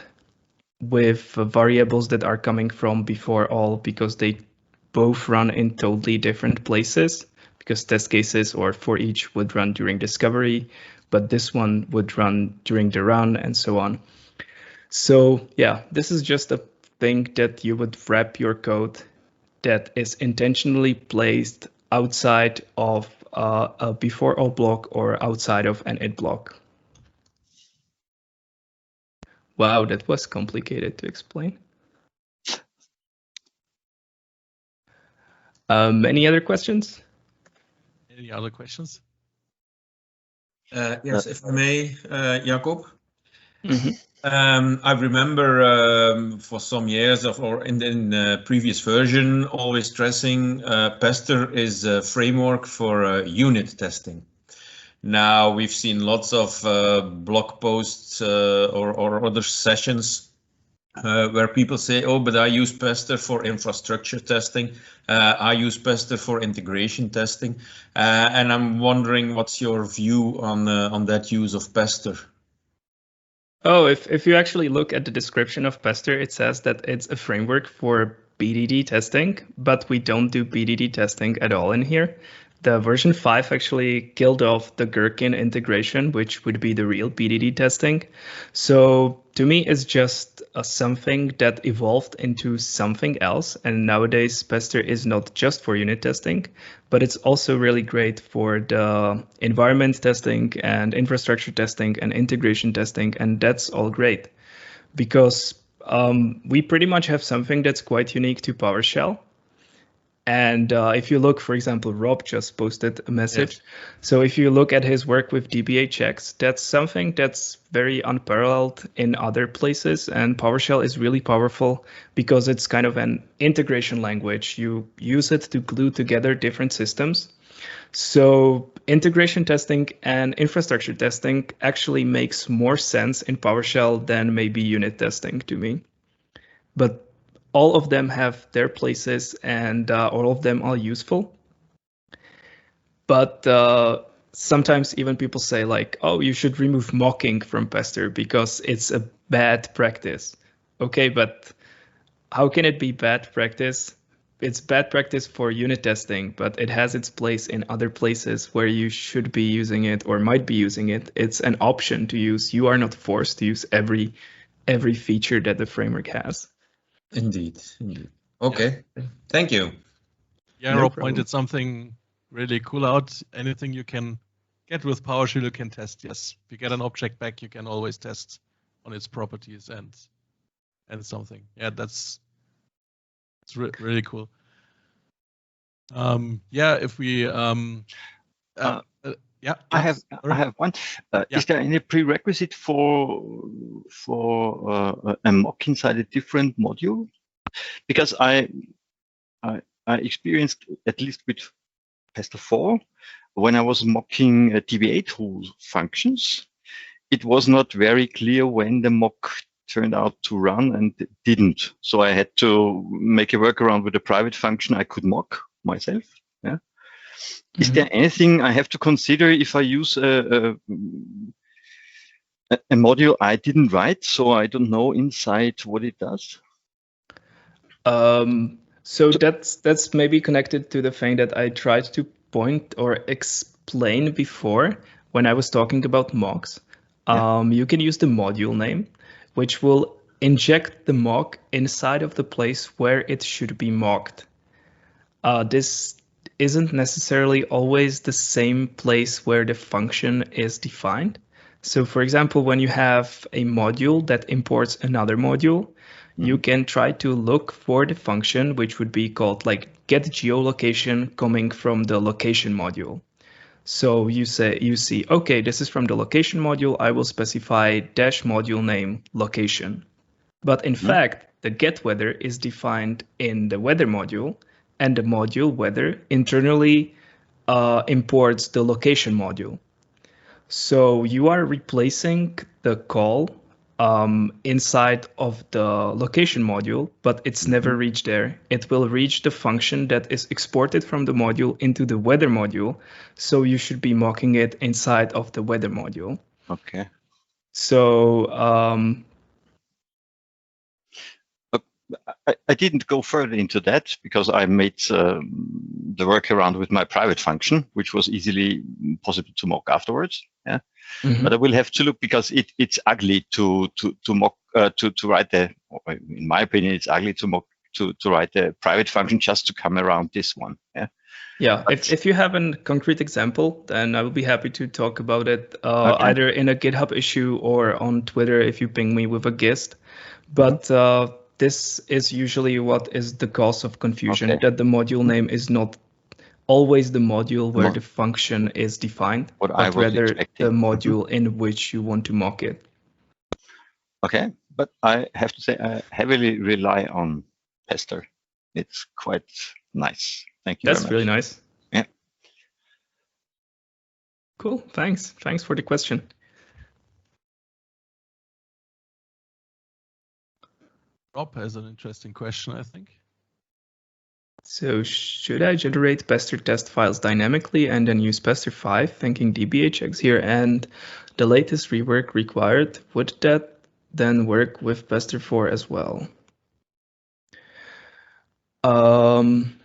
Speaker 2: with variables that are coming from before all, because they both run in totally different places, because test cases or for each would run during discovery, but this one would run during the run, and so on. So yeah, this is just a thing that you would wrap your code that is intentionally placed outside of a before all block or outside of an it block. Wow, that was complicated to explain. Any other questions?
Speaker 1: Any other questions?
Speaker 3: Yes, if I may, Jakub.
Speaker 2: Mhm.
Speaker 3: I remember for some years or in the previous version, always stressing Pester is a framework for unit testing. Now we've seen lots of blog posts or other sessions where people say, oh, but I use Pester for infrastructure testing. I use Pester for integration testing. And I'm wondering what's your view on that use of Pester?
Speaker 2: Oh, if you actually look at the description of Pester, it says that it's a framework for BDD testing, but we don't do BDD testing at all in here. The version 5 actually killed off the Gherkin integration, which would be the real BDD testing. So to me, it's just something that evolved into something else. And nowadays, Pester is not just for unit testing, but it's also really great for the environment testing and infrastructure testing and integration testing. And that's all great because we pretty much have something that's quite unique to PowerShell. And if you look, for example, Rob just posted a message.
Speaker 1: Yes.
Speaker 2: So if you look at his work with DBA checks, that's something that's very unparalleled in other places. And PowerShell is really powerful because it's kind of an integration language. You use it to glue together different systems. So integration testing and infrastructure testing actually makes more sense in PowerShell than maybe unit testing to me. But all of them have their places and all of them are useful. But sometimes even people say like, oh, you should remove mocking from Pester because it's a bad practice. Okay, but how can it be bad practice? It's bad practice for unit testing, but it has its place in other places where you should be using it or might be using it. It's an option to use. You are not forced to use every feature that the framework has.
Speaker 3: Indeed. Okay, thank you.
Speaker 1: Yeah,
Speaker 2: No
Speaker 1: Rob
Speaker 2: problem.
Speaker 1: pointed something really cool out. Anything you can get with PowerShell, you can test. Yes, if you get an object back, you can always test on its properties and something. Yeah, it's really cool. Yeah, if we yeah,
Speaker 4: I have one. Is there any prerequisite for a mock inside a different module? Because I experienced, at least with Pester 4, when I was mocking DBA tool functions, it was not very clear when the mock turned out to run and it didn't. So I had to make a workaround with a private function I could mock myself. Yeah. Is there anything I have to consider if I use a module I didn't write, so I don't know inside what it does?
Speaker 2: So that's maybe connected to the thing that I tried to point or explain before when I was talking about mocks. You can use the module name, which will inject the mock inside of the place where it should be mocked. This isn't necessarily always the same place where the function is defined. So for example, when you have a module that imports another module, you can try to look for the function, which would be called like get geolocation coming from the location module. So you see, okay, this is from the location module. I will specify dash module name location. But in fact, the get weather is defined in the weather module, and the module weather internally imports the location module. So you are replacing the call inside of the location module, but it's never reached there. It will reach the function that is exported from the module into the weather module. So you should be mocking it inside of the weather module.
Speaker 4: Okay.
Speaker 2: So
Speaker 4: I didn't go further into that because I made the workaround with my private function, which was easily possible to mock afterwards. Yeah, but I will have to look because it's ugly to mock to write the. In my opinion, it's ugly to mock to write a private function just to come around this one. Yeah.
Speaker 2: Yeah, if you have a concrete example, then I will be happy to talk about it either in a GitHub issue or on Twitter if you ping me with a gist. But this is usually what is the cause of confusion, that the module name is not always the module where the function is defined,
Speaker 4: what I
Speaker 2: but
Speaker 4: was
Speaker 2: rather
Speaker 4: expecting.
Speaker 2: the module in which you want to mock it.
Speaker 4: Okay, but I have to say I heavily rely on Pester. It's quite nice. Thank you very much.
Speaker 2: That's really nice.
Speaker 4: Yeah.
Speaker 2: Cool. Thanks. Thanks for the question.
Speaker 1: Rob has an interesting question, I think.
Speaker 2: So should I generate Pester test files dynamically and then use Pester 5, thinking DBA here and the latest rework required? Would that then work with Pester 4 as well? I'm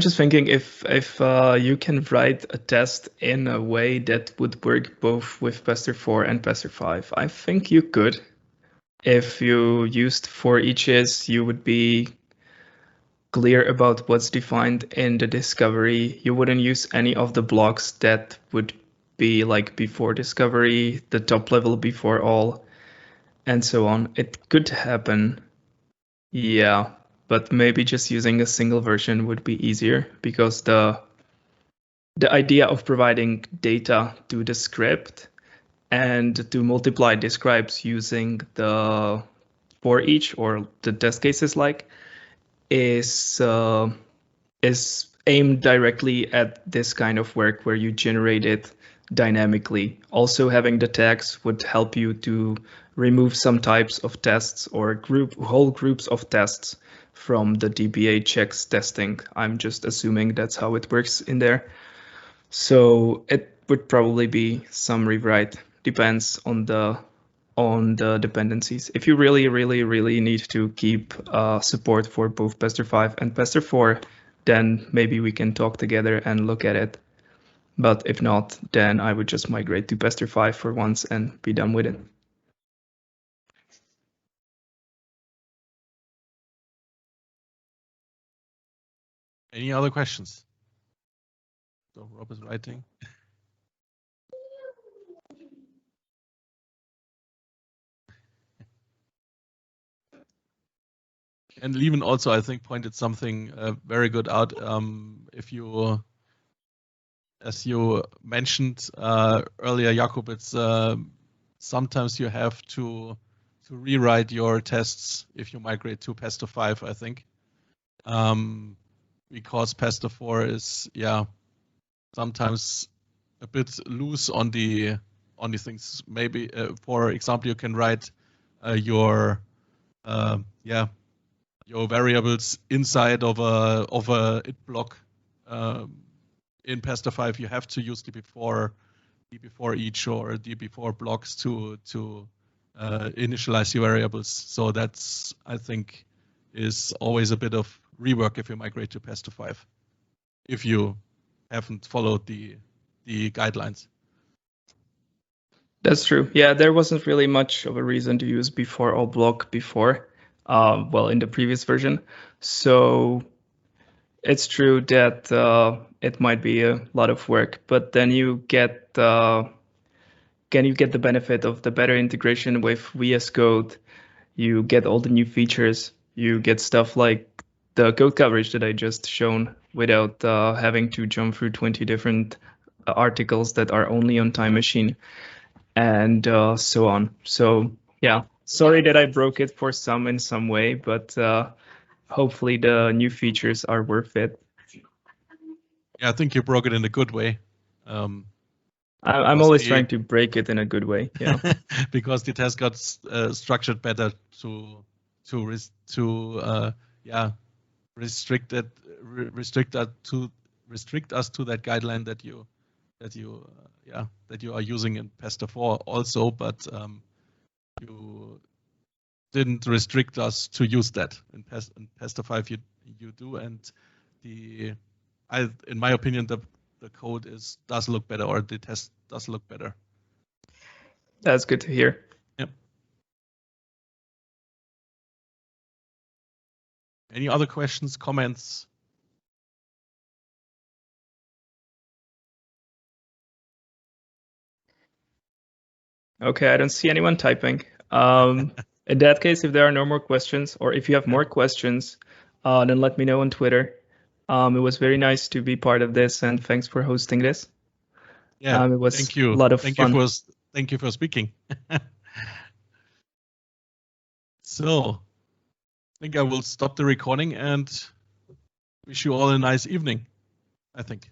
Speaker 2: just thinking if you can write a test in a way that would work both with Pester 4 and Pester 5, I think you could. If you used for eaches, you would be clear about what's defined in the discovery. You wouldn't use any of the blocks that would be like before discovery, the top level before all, and so on. It could happen. Yeah, but maybe just using a single version would be easier because the idea of providing data to the script and to multiply describes using the for each or the test cases like is aimed directly at this kind of work where you generate it dynamically. Also, having the tags would help you to remove some types of tests or whole groups of tests from the DBA checks testing. I'm just assuming that's how it works in there. So it would probably be some rewrite. Depends on the dependencies. If you really need to keep support for both Pester 5 and Pester 4, then maybe we can talk together and look at it. But if not, then I would just migrate to Pester 5 for once and be done with it.
Speaker 1: Any other questions? So Rob is writing. And Levin also, I think, pointed something very good out. If you, as you mentioned earlier, Jakub, it's sometimes you have to rewrite your tests if you migrate to Pester 5, I think, because Pester 4 is sometimes a bit loose on the things. Maybe, for example, you can write your variables inside of a it block. In Pester 5, you have to use the before each or the before blocks to initialize your variables. So that's, I think, is always a bit of rework if you migrate to Pester 5, if you haven't followed the guidelines.
Speaker 2: That's true. Yeah, there wasn't really much of a reason to use before or block before, in the previous version. So it's true that it might be a lot of work, but then you get the benefit of the better integration with VSCode. You get all the new features. You get stuff like the code coverage that I just shown without having to jump through 20 different articles that are only on Time Machine and so on. So yeah, sorry that I broke it for some in some way, but hopefully the new features are worth it.
Speaker 1: Yeah, I think you broke it in a good way.
Speaker 2: I'm always trying to break it in a good way. Yeah,
Speaker 1: because the test got structured better to restrict us to that guideline that you are using in Pester 4 also, but you didn't restrict us to use that in Pester 5. You do, and in my opinion, the code does look better, or the test does look better.
Speaker 2: That's good to hear.
Speaker 1: Yep. Any other questions, comments?
Speaker 2: Okay, I don't see anyone typing. In that case, if there are no more questions, or if you have more questions, then let me know on Twitter. It was very nice to be part of this, and thanks for hosting this.
Speaker 1: Yeah,
Speaker 2: it was
Speaker 1: thank you.
Speaker 2: A lot of fun.
Speaker 1: Thank you for speaking. So, I think I will stop the recording and wish you all a nice evening, I think.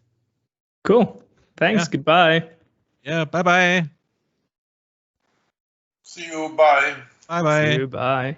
Speaker 2: Cool. Thanks.
Speaker 1: Yeah.
Speaker 2: Goodbye.
Speaker 1: Yeah, bye-bye.
Speaker 5: See you. Bye.
Speaker 1: Bye-bye.
Speaker 2: See you. Bye.